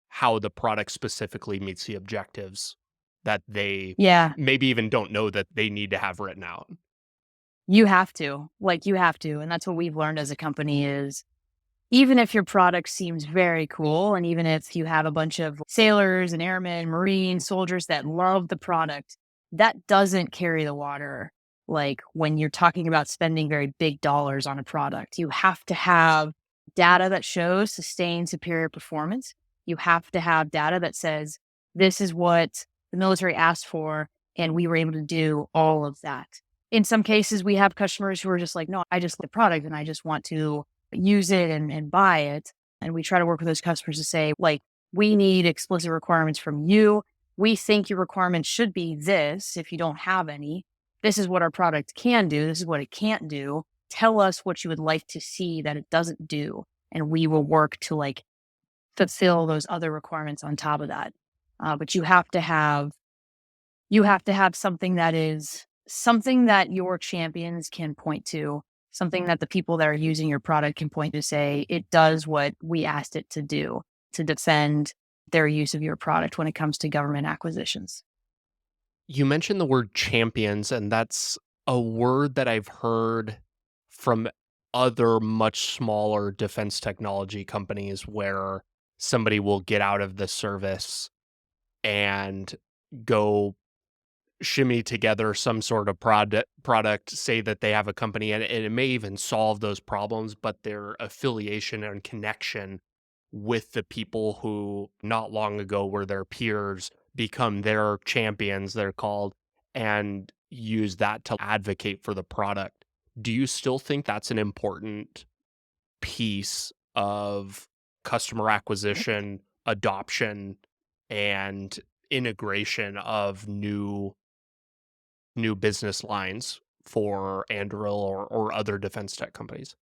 how the product specifically meets the objectives that they Yeah. maybe even don't know that they need to have written out? You have to. Like you have to. And that's what we've learned as a company is even if your product seems very cool, and even if you have a bunch of sailors and airmen, Marines, soldiers that love the product, that doesn't carry the water. Like when you're talking about spending very big dollars on a product, you have to have data that shows sustained superior performance. You have to have data that says, this is what the military asked for, and we were able to do all of that. In some cases, we have customers who are just like, no, I just like the product and I just want to use it and buy it. And we try to work with those customers to say, like, we need explicit requirements from you. We think your requirements should be this if you don't have any. This is what our product can do. This is what it can't do. Tell us what you would like to see that it doesn't do. And we will work to like fulfill those other requirements on top of that. But you have to have something that is something that your champions can point to, something that the people that are using your product can point to say, it does what we asked it to do to defend their use of your product when it comes to government acquisitions. You mentioned the word champions, and that's a word that I've heard from other much smaller defense technology companies where somebody will get out of the service and go shimmy together some sort of product, say that they have a company, and it may even solve those problems, but their affiliation and connection with the people who not long ago were their peers become their champions, they're called, and use that to advocate for the product. Do you still think that's an important piece of customer acquisition, adoption, and integration of new business lines for Anduril or other defense tech companies?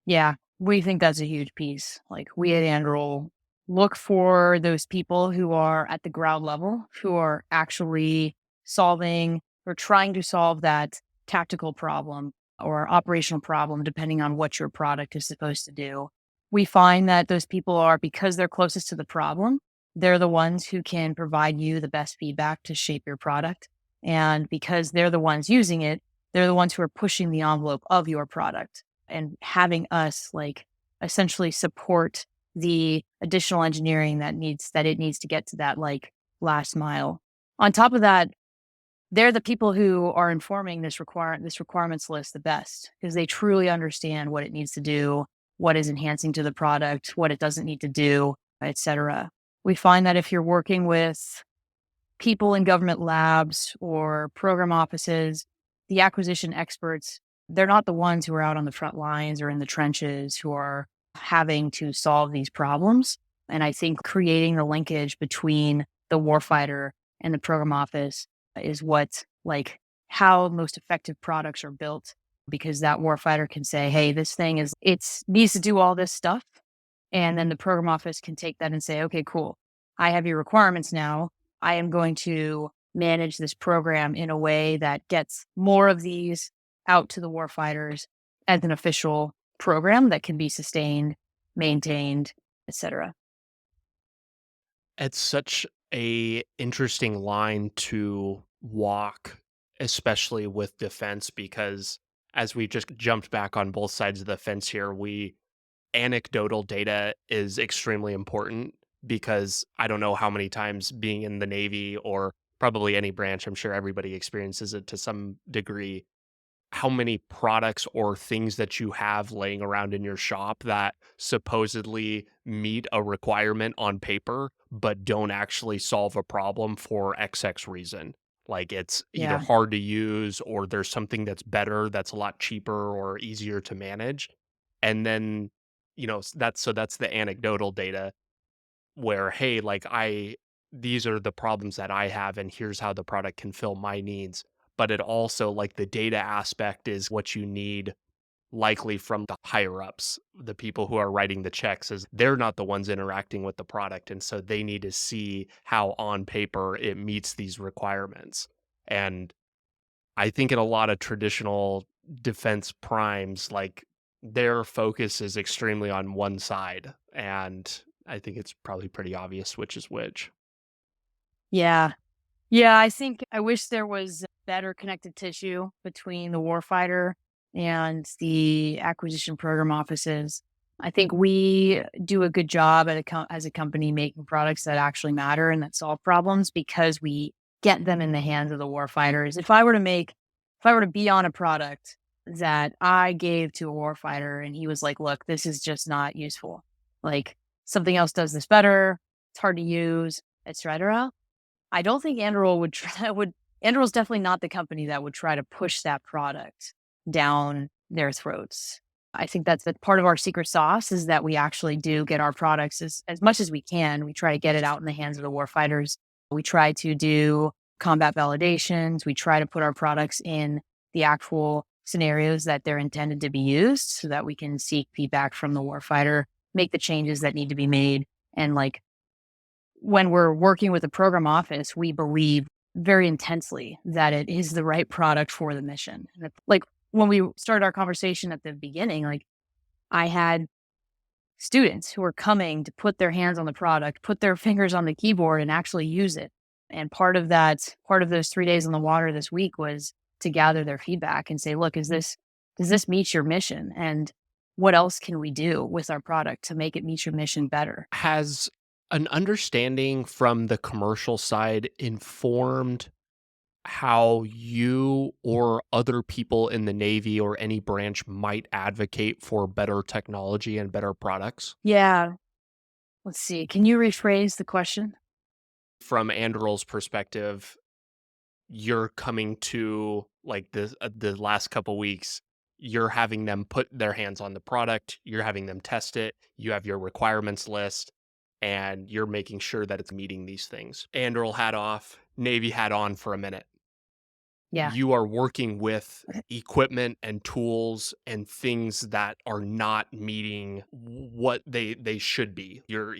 Yeah, we think that's a huge piece. Like we at Anduril look for those people who are at the ground level, who are actually solving or trying to solve that tactical problem or operational problem, depending on what your product is supposed to do. We find that those people are, because they're closest to the problem, they're the ones who can provide you the best feedback to shape your product. And because they're the ones using it, they're the ones who are pushing the envelope of your product and having us like essentially support the additional engineering that it needs to get to that like last mile. On top of that, they're the people who are informing this requirements list the best because they truly understand what it needs to do, what is enhancing to the product, what it doesn't need to do, etc. We find that if you're working with people in government labs or program offices, the acquisition experts they're not the ones who are out on the front lines or in the trenches who are having to solve these problems. And I think creating the linkage between the warfighter and the program office is what, like, how most effective products are built, because that warfighter can say, hey, this thing is, it's needs to do all this stuff. And then the program office can take that and say, okay, cool. I have your requirements now. I am going to manage this program in a way that gets more of these out to the warfighters as an official program that can be sustained, maintained, etc. It's such a interesting line to walk, especially with defense, because as we just jumped back on both sides of the fence here, we anecdotal data is extremely important because I don't know how many times being in the Navy or probably any branch, I'm sure everybody experiences it to some degree, how many products or things that you have laying around in your shop that supposedly meet a requirement on paper, but don't actually solve a problem for XX reason. Like it's either Yeah. hard to use or there's something that's better, that's a lot cheaper or easier to manage. And then, that's the anecdotal data where, hey, like these are the problems that I have, and here's how the product can fill my needs. But it also, like, the data aspect is what you need likely from the higher ups, the people who are writing the checks, as they're not the ones interacting with the product. And so they need to see how on paper it meets these requirements. And I think in a lot of traditional defense primes, like their focus is extremely on one side. And I think it's probably pretty obvious which is which. Yeah. Yeah, I think I wish there was better connected tissue between the warfighter and the acquisition program offices. I think we do a good job as a company making products that actually matter and that solve problems because we get them in the hands of the warfighters. If I were to be on a product that I gave to a warfighter and he was like, look, this is just not useful. Like something else does this better. It's hard to use, etc. I don't think Anduril would try would Anduril's definitely not the company that would try to push that product down their throats. I think that's the part of our secret sauce is that we actually do get our products as much as we can. We try to get it out in the hands of the warfighters. We try to do combat validations. We try to put our products in the actual scenarios that they're intended to be used so that we can seek feedback from the warfighter, make the changes that need to be made, and like when we're working with the program office, we believe very intensely that it is the right product for the mission. Like when we started our conversation at the beginning, like I had students who were coming to put their hands on the product, put their fingers on the keyboard and actually use it. And part of those 3 days on the water this week was to gather their feedback and say, look, does this meet your mission? And what else can we do with our product to make it meet your mission better? Has an understanding from the commercial side informed how you or other people in the Navy or any branch might advocate for better technology and better products? Yeah. Let's see. Can you rephrase the question? From Anduril's perspective, you're coming to like the last couple weeks, you're having them put their hands on the product, you're having them test it, you have your requirements list, and you're making sure that it's meeting these things. Anduril hat off, Navy hat on for a minute. Yeah. You are working with equipment and tools and things that are not meeting what they should be. You're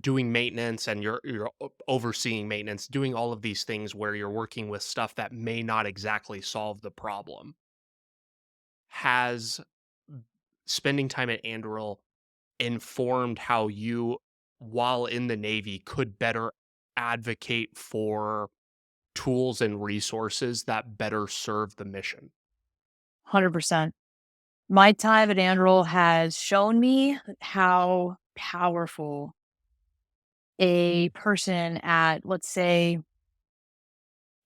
doing maintenance and you're overseeing maintenance, doing all of these things where you're working with stuff that may not exactly solve the problem. Has spending time at Anduril informed how you, while in the Navy, could better advocate for tools and resources that better serve the mission? 100%. My time at Anduril has shown me how powerful a person at, let's say,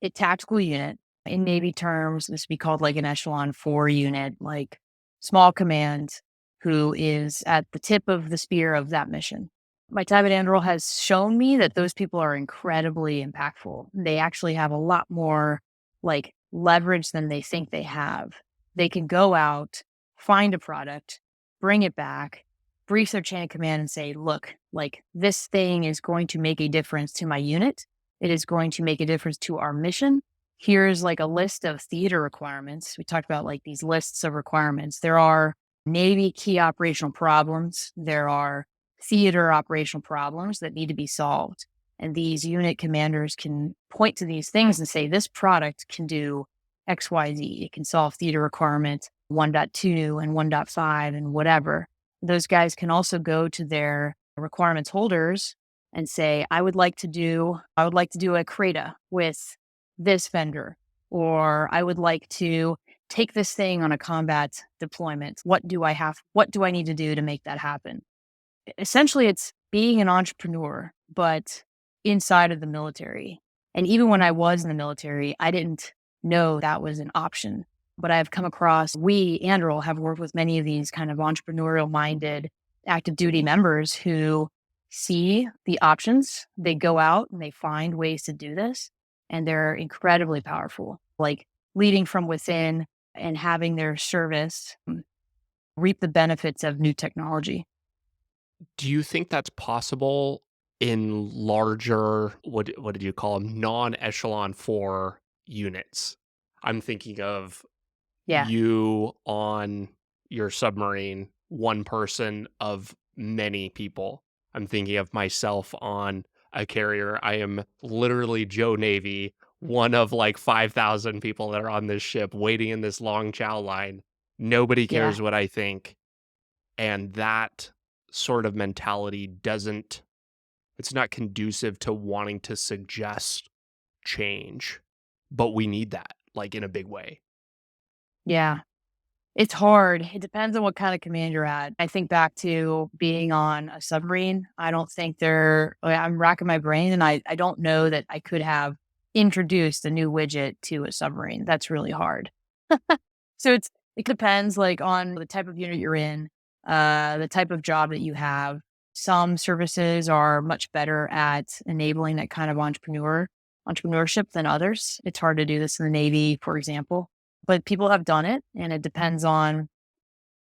a tactical unit in Navy terms, this would be called like an echelon 4 unit, like small command, who is at the tip of the spear of that mission. My time at Anduril has shown me that those people are incredibly impactful. They actually have a lot more like leverage than they think they have. They can go out, find a product, bring it back, brief their chain of command and say, look, like this thing is going to make a difference to my unit. It is going to make a difference to our mission. Here's like a list of theater requirements. We talked about like these lists of requirements. There are Navy key operational problems. There are theater operational problems that need to be solved. And these unit commanders can point to these things and say, this product can do XYZ. It can solve theater requirement 1.2 and 1.5 and whatever. Those guys can also go to their requirements holders and say, I would like to do a CRADA with this vendor, or I would like to take this thing on a combat deployment. What do I need to do to make that happen? Essentially, it's being an entrepreneur, but inside of the military. And even when I was in the military, I didn't know that was an option. But I've come across, Anduril, have worked with many of these kind of entrepreneurial minded active duty members who see the options. They go out and they find ways to do this, and they're incredibly powerful, like leading from within and having their service reap the benefits of new technology. Do you think that's possible in larger, what did you call them, non-echelon 4 units? I'm thinking of Yeah. you on your submarine, one person of many people. I'm thinking of myself on a carrier. I am literally Joe Navy, one of like 5,000 people that are on this ship waiting in this long chow line. Nobody Yeah. cares what I think. And that sort of mentality doesn't, it's not conducive to wanting to suggest change, but we need that like in a big way. Yeah. It's hard. It depends on what kind of command you're at. I think back to being on a submarine. I don't think I'm racking my brain and I don't know that I could have introduced a new widget to a submarine. That's really hard. So it depends like on the type of unit you're in, the type of job that you have. Some services are much better at enabling that kind of entrepreneurship than others. It's hard to do this in the Navy, for example, but people have done it, and it depends on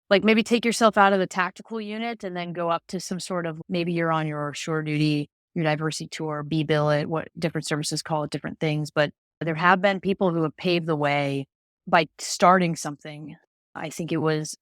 like maybe take yourself out of the tactical unit and then go up to some sort of, maybe you're on your shore duty, your diversity tour, B billet, what different services call it different things. But there have been people who have paved the way by starting something. I think it was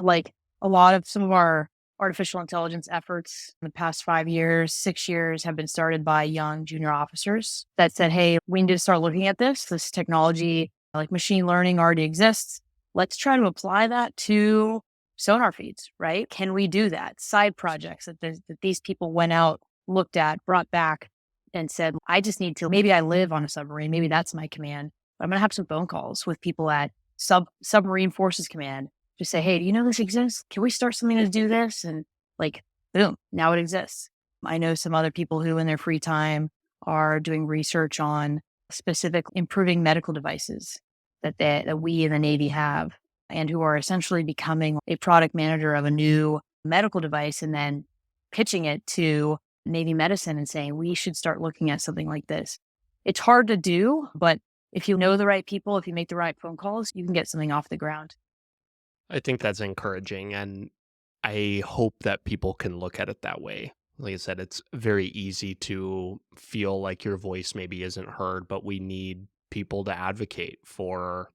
like a lot of some of our artificial intelligence efforts in the past 5 years, 6 years have been started by young junior officers that said, hey, we need to start looking at this. This technology, like machine learning, already exists. Let's try to apply that to sonar feeds, right? Can we do that? Side projects that these people went out, looked at, brought back, and said, I just need to, maybe I live on a submarine, maybe that's my command. But I'm going to have some phone calls with people at Submarine Forces Command to say, hey, do you know this exists? Can we start something to do this? And like, boom, now it exists. I know some other people who in their free time are doing research on specific improving medical devices that we in the Navy have, and who are essentially becoming a product manager of a new medical device and then pitching it to Navy medicine and saying, we should start looking at something like this. It's hard to do, but if you know the right people, if you make the right phone calls, you can get something off the ground. I think that's encouraging, and I hope that people can look at it that way. Like I said, it's very easy to feel like your voice maybe isn't heard, but we need people to advocate for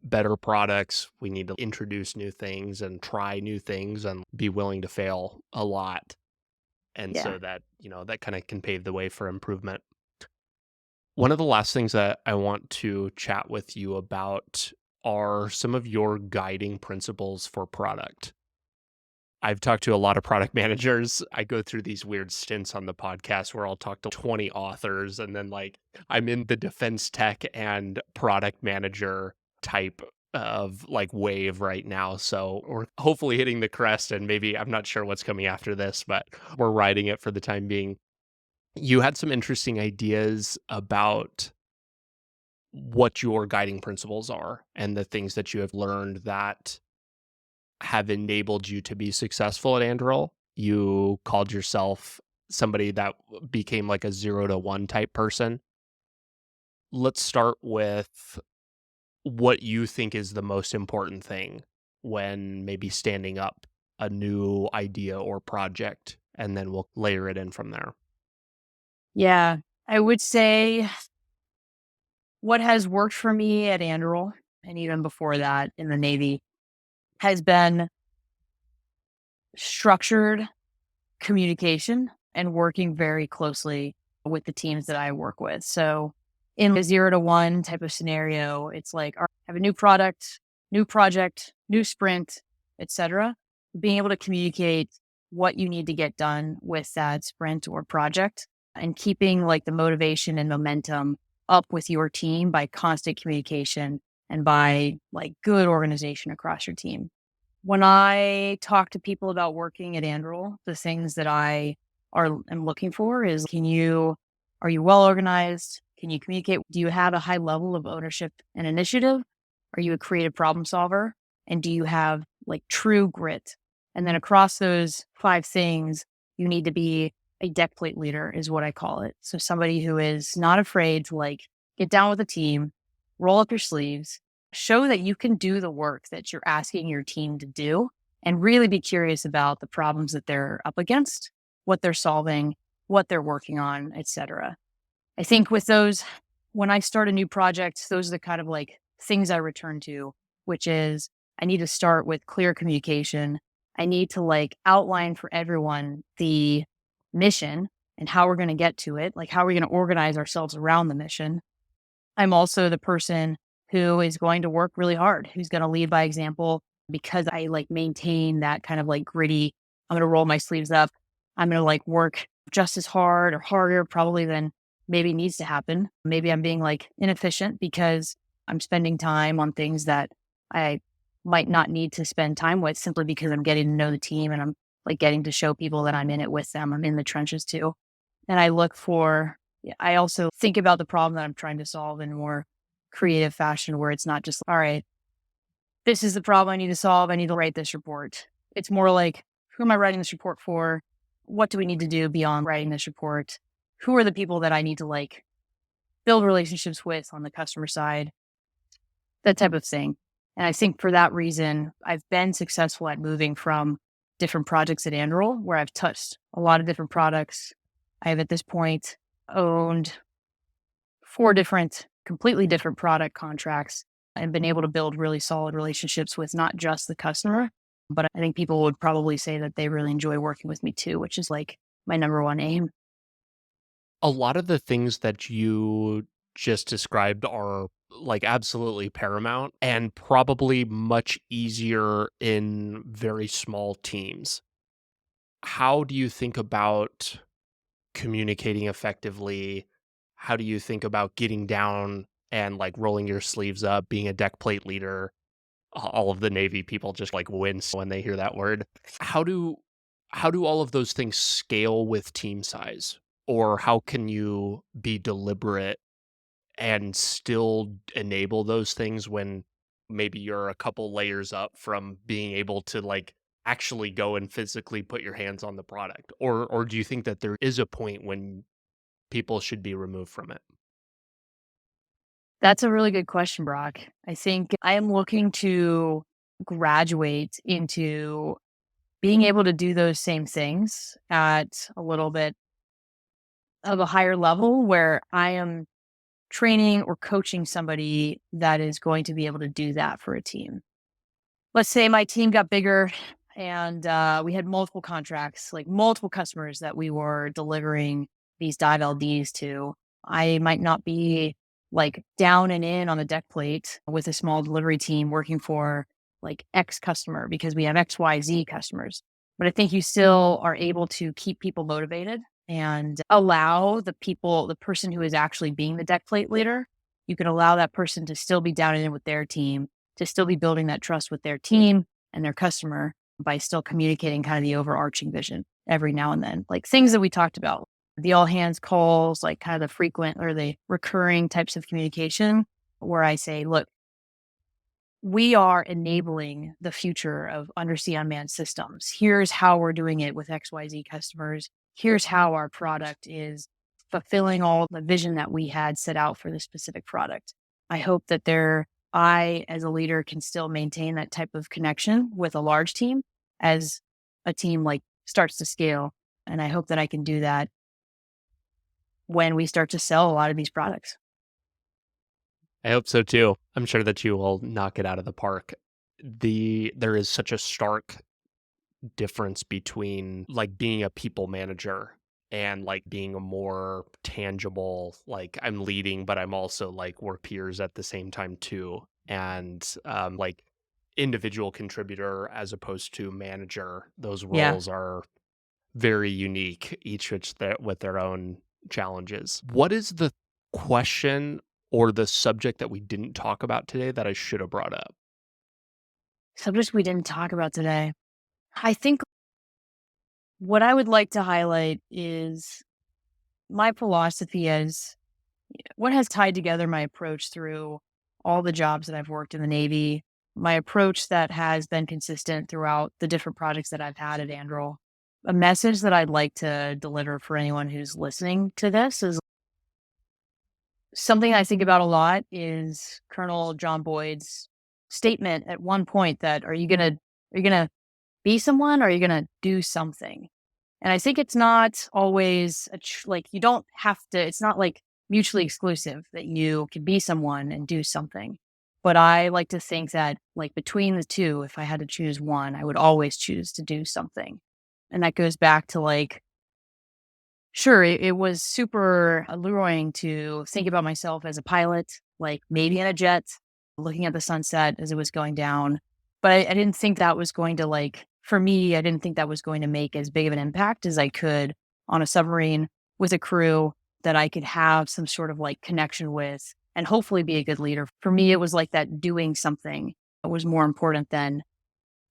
better products. We need to introduce new things and try new things and be willing to fail a lot. And Yeah. so that, that kind of can pave the way for improvement. One of the last things that I want to chat with you about are some of your guiding principles for product. I've talked to a lot of product managers. I go through these weird stints on the podcast where I'll talk to 20 authors, and then like I'm in the defense tech and product manager type of like wave right now. So we're hopefully hitting the crest, and maybe I'm not sure what's coming after this, but we're riding it for the time being. You had some interesting ideas about what your guiding principles are and the things that you have learned that have enabled you to be successful at Anduril. You called yourself somebody that became like a 0 to 1 type person. Let's start with what you think is the most important thing when maybe standing up a new idea or project, and then we'll layer it in from there. Yeah, I would say what has worked for me at Anduril and even before that in the Navy has been structured communication and working very closely with the teams that I work with. So, in a 0 to 1 type of scenario, it's like, all right, I have a new product, new project, new sprint, etc. Being able to communicate what you need to get done with that sprint or project and keeping like the motivation and momentum up with your team by constant communication and by like good organization across your team. When I talk to people about working at Anduril, the things that am looking for is are you well organized? Can you communicate? Do you have a high level of ownership and initiative? Are you a creative problem solver? And do you have like true grit? And then across those 5 things, you need to be a deck plate leader, is what I call it. So somebody who is not afraid to like get down with the team, roll up your sleeves, show that you can do the work that you're asking your team to do, and really be curious about the problems that they're up against, what they're solving, what they're working on, etc. I think with those, when I start a new project, those are the kind of like things I return to, which is I need to start with clear communication. I need to like outline for everyone the mission and how we're going to get to it, like how we're going to organize ourselves around the mission. I'm also the person who is going to work really hard, who's going to lead by example because I like maintain that kind of like gritty. I'm going to roll my sleeves up. I'm going to like work just as hard or harder probably than maybe needs to happen. Maybe I'm being like inefficient because I'm spending time on things that I might not need to spend time with simply because I'm getting to know the team and I'm like getting to show people that I'm in it with them. I'm in the trenches too. And I look for, yeah, I also think about the problem that I'm trying to solve in a more creative fashion where it's not just, all right, this is the problem I need to solve. I need to write this report. It's more like, who am I writing this report for? What do we need to do beyond writing this report? Who are the people that I need to like build relationships with on the customer side? That type of thing. And I think for that reason, I've been successful at moving from different projects at Anduril, where I've touched a lot of different products. I have at this point owned 4 completely different product contracts and been able to build really solid relationships with not just the customer, but I think people would probably say that they really enjoy working with me too, which is like my number one aim. A lot of the things that you just described are like absolutely paramount and probably much easier in very small teams. How do you think about communicating effectively? How do you think about getting down and like rolling your sleeves up, being a deck plate leader? All of the Navy people just like wince when they hear that word. How do how do all of those things scale with team size? Or how can you be deliberate and still enable those things when maybe you're a couple layers up from being able to like actually go and physically put your hands on the product? Or do you think that there is a point when people should be removed from it? That's a really good question, Brock. I think I am looking to graduate into being able to do those same things at a little bit of a higher level where I am training or coaching somebody that is going to be able to do that for a team. Let's say my team got bigger and we had multiple contracts, like multiple customers that we were delivering these dive LDs to. I might not be like down and in on the deck plate with a small delivery team working for like X customer because we have XYZ customers. But I think you still are able to keep people motivated and allow the person who is actually being the deck plate leader, you can allow that person to still be down and in with their team, to still be building that trust with their team and their customer by still communicating kind of the overarching vision every now and then. Like things that we talked about, the all hands calls, like kind of the frequent or the recurring types of communication where I say, look, we are enabling the future of undersea unmanned systems. Here's how we're doing it with XYZ customers. Here's how our product is fulfilling all the vision that we had set out for this specific product. I hope that they're I, as a leader, can still maintain that type of connection with a large team as a team like starts to scale. And I hope that I can do that when we start to sell a lot of these products. I hope so too. I'm sure that you will knock it out of the park. There is such a stark difference between like being a people manager and like being a more tangible, like I'm leading, but I'm also like we're peers at the same time too. And like individual contributor as opposed to manager, those Yeah. roles are very unique, each with their own challenges. What is the question or the subject that we didn't talk about today that I should have brought up? Subjects we didn't talk about today. I think what I would like to highlight is my philosophy as what has tied together my approach through all the jobs that I've worked in the Navy, my approach that has been consistent throughout the different projects that I've had at Anduril. A message that I'd like to deliver for anyone who's listening to this is something I think about a lot is Colonel John Boyd's statement at one point that are you gonna be someone or are you gonna do something? And I think it's not always like you don't have to, it's not like mutually exclusive that you can be someone and do something. But I like to think that like between the two, if I had to choose one, I would always choose to do something. And that goes back to like, sure, it was super alluring to think about myself as a pilot, like maybe in a jet, looking at the sunset as it was going down. But I didn't think that was going to like, for me, I didn't think that was going to make as big of an impact as I could on a submarine with a crew that I could have some sort of like connection with and hopefully be a good leader. For me, it was like that doing something was more important than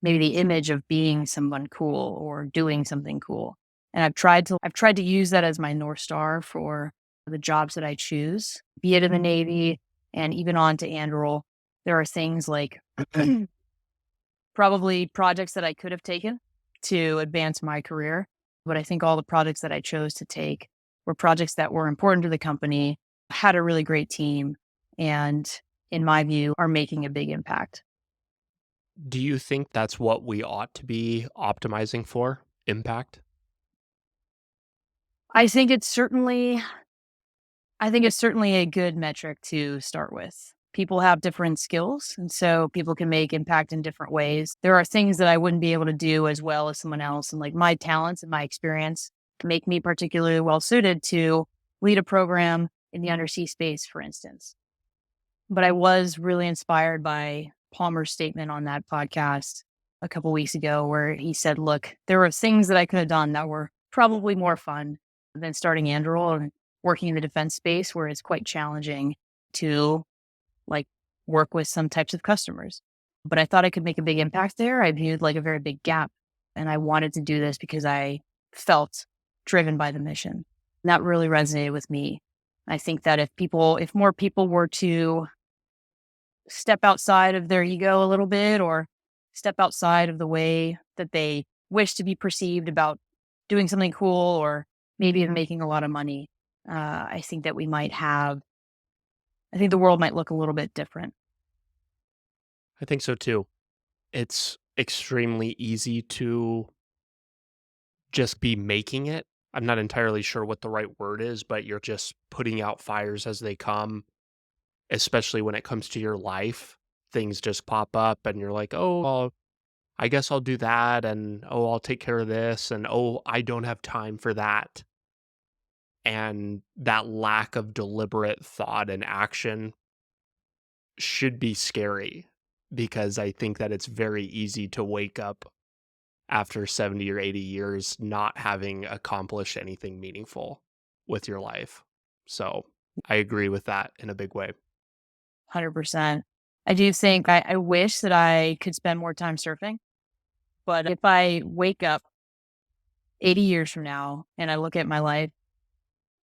maybe the image of being someone cool or doing something cool. And I've tried to use that as my North Star for the jobs that I choose, be it in the Navy and even on to Anduril. There are things like probably projects that I could have taken to advance my career. But I think all the projects that I chose to take were projects that were important to the company, had a really great team, and in my view, are making a big impact. Do you think that's what we ought to be optimizing for? Impact? I think it's certainly I think it's certainly a good metric to start with. People have different skills, and so people can make impact in different ways. There are things that I wouldn't be able to do as well as someone else. And like my talents and my experience make me particularly well suited to lead a program in the undersea space, for instance. But I was really inspired by Palmer's statement on that podcast a couple weeks ago, where he said, look, there were things that I could have done that were probably more fun than starting Anduril and working in the defense space, where it's quite challenging to like work with some types of customers. But I thought I could make a big impact there. I viewed like a very big gap. And I wanted to do this because I felt driven by the mission. And that really resonated with me. I think that if more people were to step outside of their ego a little bit or step outside of the way that they wish to be perceived about doing something cool or maybe even making a lot of money, I think that I think the world might look a little bit different. I think so too. It's extremely easy to just be making it. I'm not entirely sure what the right word is, but you're just putting out fires as they come, especially when it comes to your life. Things just pop up and you're like, "Oh, I guess I'll do that," and, "Oh, I'll take care of this," and, "Oh, I don't have time for that." And that lack of deliberate thought and action should be scary because I think that it's very easy to wake up after 70 or 80 years not having accomplished anything meaningful with your life. So, I agree with that in a big way. 100%. I do think I wish that I could spend more time surfing, but if I wake up 80 years from now and I look at my life,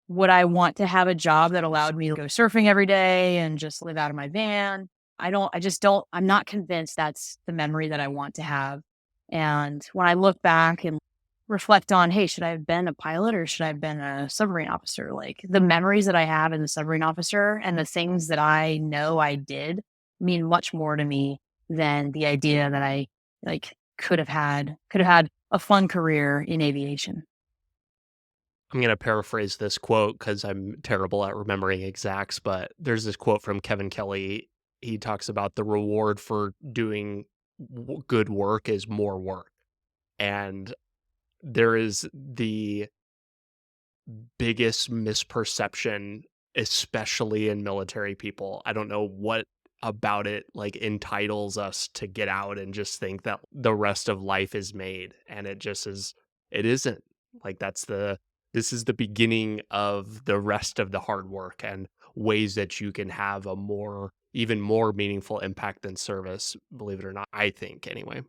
would I want to have a job that allowed me to go surfing every day and just live out of my van? I just don't, I'm not convinced that's the memory that I want to have. And when I look back and reflect on, hey, should I have been a pilot or should I have been a submarine officer? Like the memories that I have as a submarine officer and the things that I know I did mean much more to me than the idea that I like could have had a fun career in aviation. I'm going to paraphrase this quote because I'm terrible at remembering exacts, but there's this quote from Kevin Kelly. He talks about the reward for doing good work is more work. And there is the biggest misperception, especially in military people. I don't know what about it like entitles us to get out and just think that the rest of life is made. And it just is, it isn't. Like this is the beginning of the rest of the hard work and ways that you can have a even more meaningful impact than service, believe it or not, I think anyway.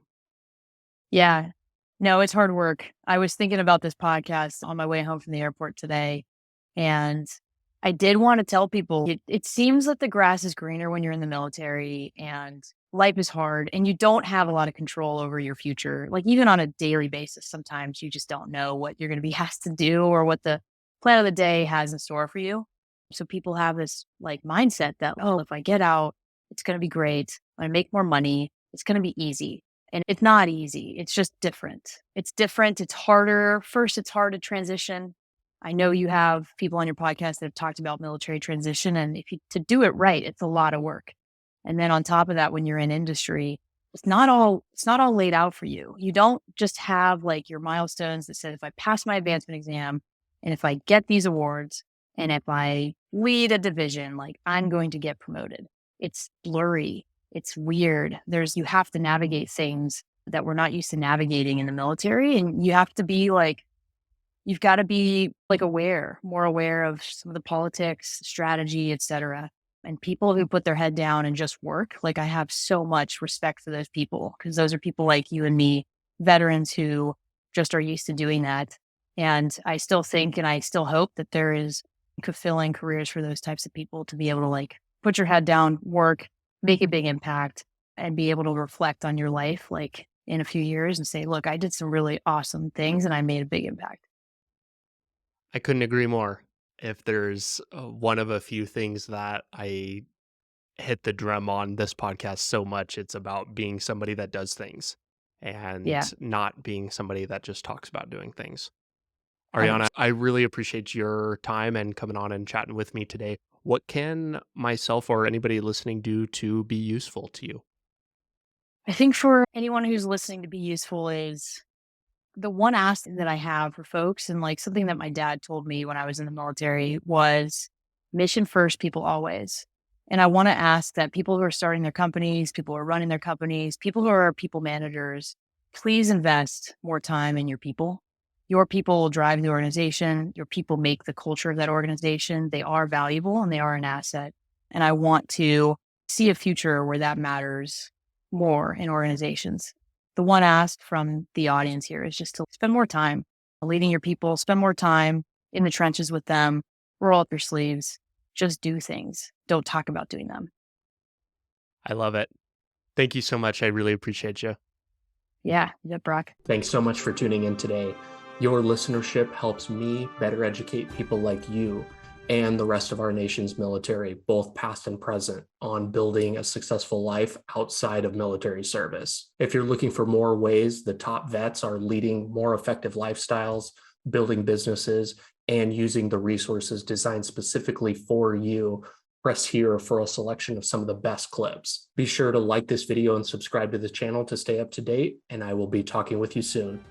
Yeah. No, it's hard work. I was thinking about this podcast on my way home from the airport today, and I did want to tell people it seems that the grass is greener when you're in the military and life is hard and you don't have a lot of control over your future. Like, even on a daily basis, sometimes you just don't know what you're going to be asked to do or what the plan of the day has in store for you. So people have this like mindset that, oh, if I get out, it's going to be great. I'm going to make more money. It's going to be easy. And it's not easy. It's just different. It's different. It's harder. First, it's hard to transition. I know you have people on your podcast that have talked about military transition. And if you to do it right, it's a lot of work. And then on top of that, when you're in industry, it's not all laid out for you. You don't just have like your milestones that said if I pass my advancement exam and if I get these awards and if I lead a division, like I'm going to get promoted. It's blurry. It's weird. You have to navigate things that we're not used to navigating in the military. And you've got to be like more aware of some of the politics, strategy, et cetera. And people who put their head down and just work, like I have so much respect for those people because those are people like you and me, veterans who just are used to doing that. And I still think and I still hope that there is fulfilling careers for those types of people to be able to like put your head down, work, make a big impact, and be able to reflect on your life like in a few years and say, look, I did some really awesome things and I made a big impact. I couldn't agree more. If there's one of a few things that I hit the drum on this podcast so much, it's about being somebody that does things Yeah, and not being somebody that just talks about doing things. Ariana, 100%. I really appreciate your time and coming on and chatting with me today. What can myself or anybody listening do to be useful to you? I think for anyone who's listening to be useful is the one ask that I have for folks, and like something that my dad told me when I was in the military was mission first, people always. And I want to ask that people who are starting their companies, people who are running their companies, people who are people managers, please invest more time in your people. Your people will drive the organization. Your people make the culture of that organization. They are valuable and they are an asset. And I want to see a future where that matters more in organizations. The one ask from the audience here is just to spend more time leading your people, spend more time in the trenches with them, roll up your sleeves, just do things. Don't talk about doing them. I love it. Thank you so much. I really appreciate you. Yeah, Brock. Thanks so much for tuning in today. Your listenership helps me better educate people like you and the rest of our nation's military, both past and present, on building a successful life outside of military service. If you're looking for more ways the top vets are leading more effective lifestyles, building businesses, and using the resources designed specifically for you, press here for a selection of some of the best clips. Be sure to like this video and subscribe to the channel to stay up to date, and I will be talking with you soon.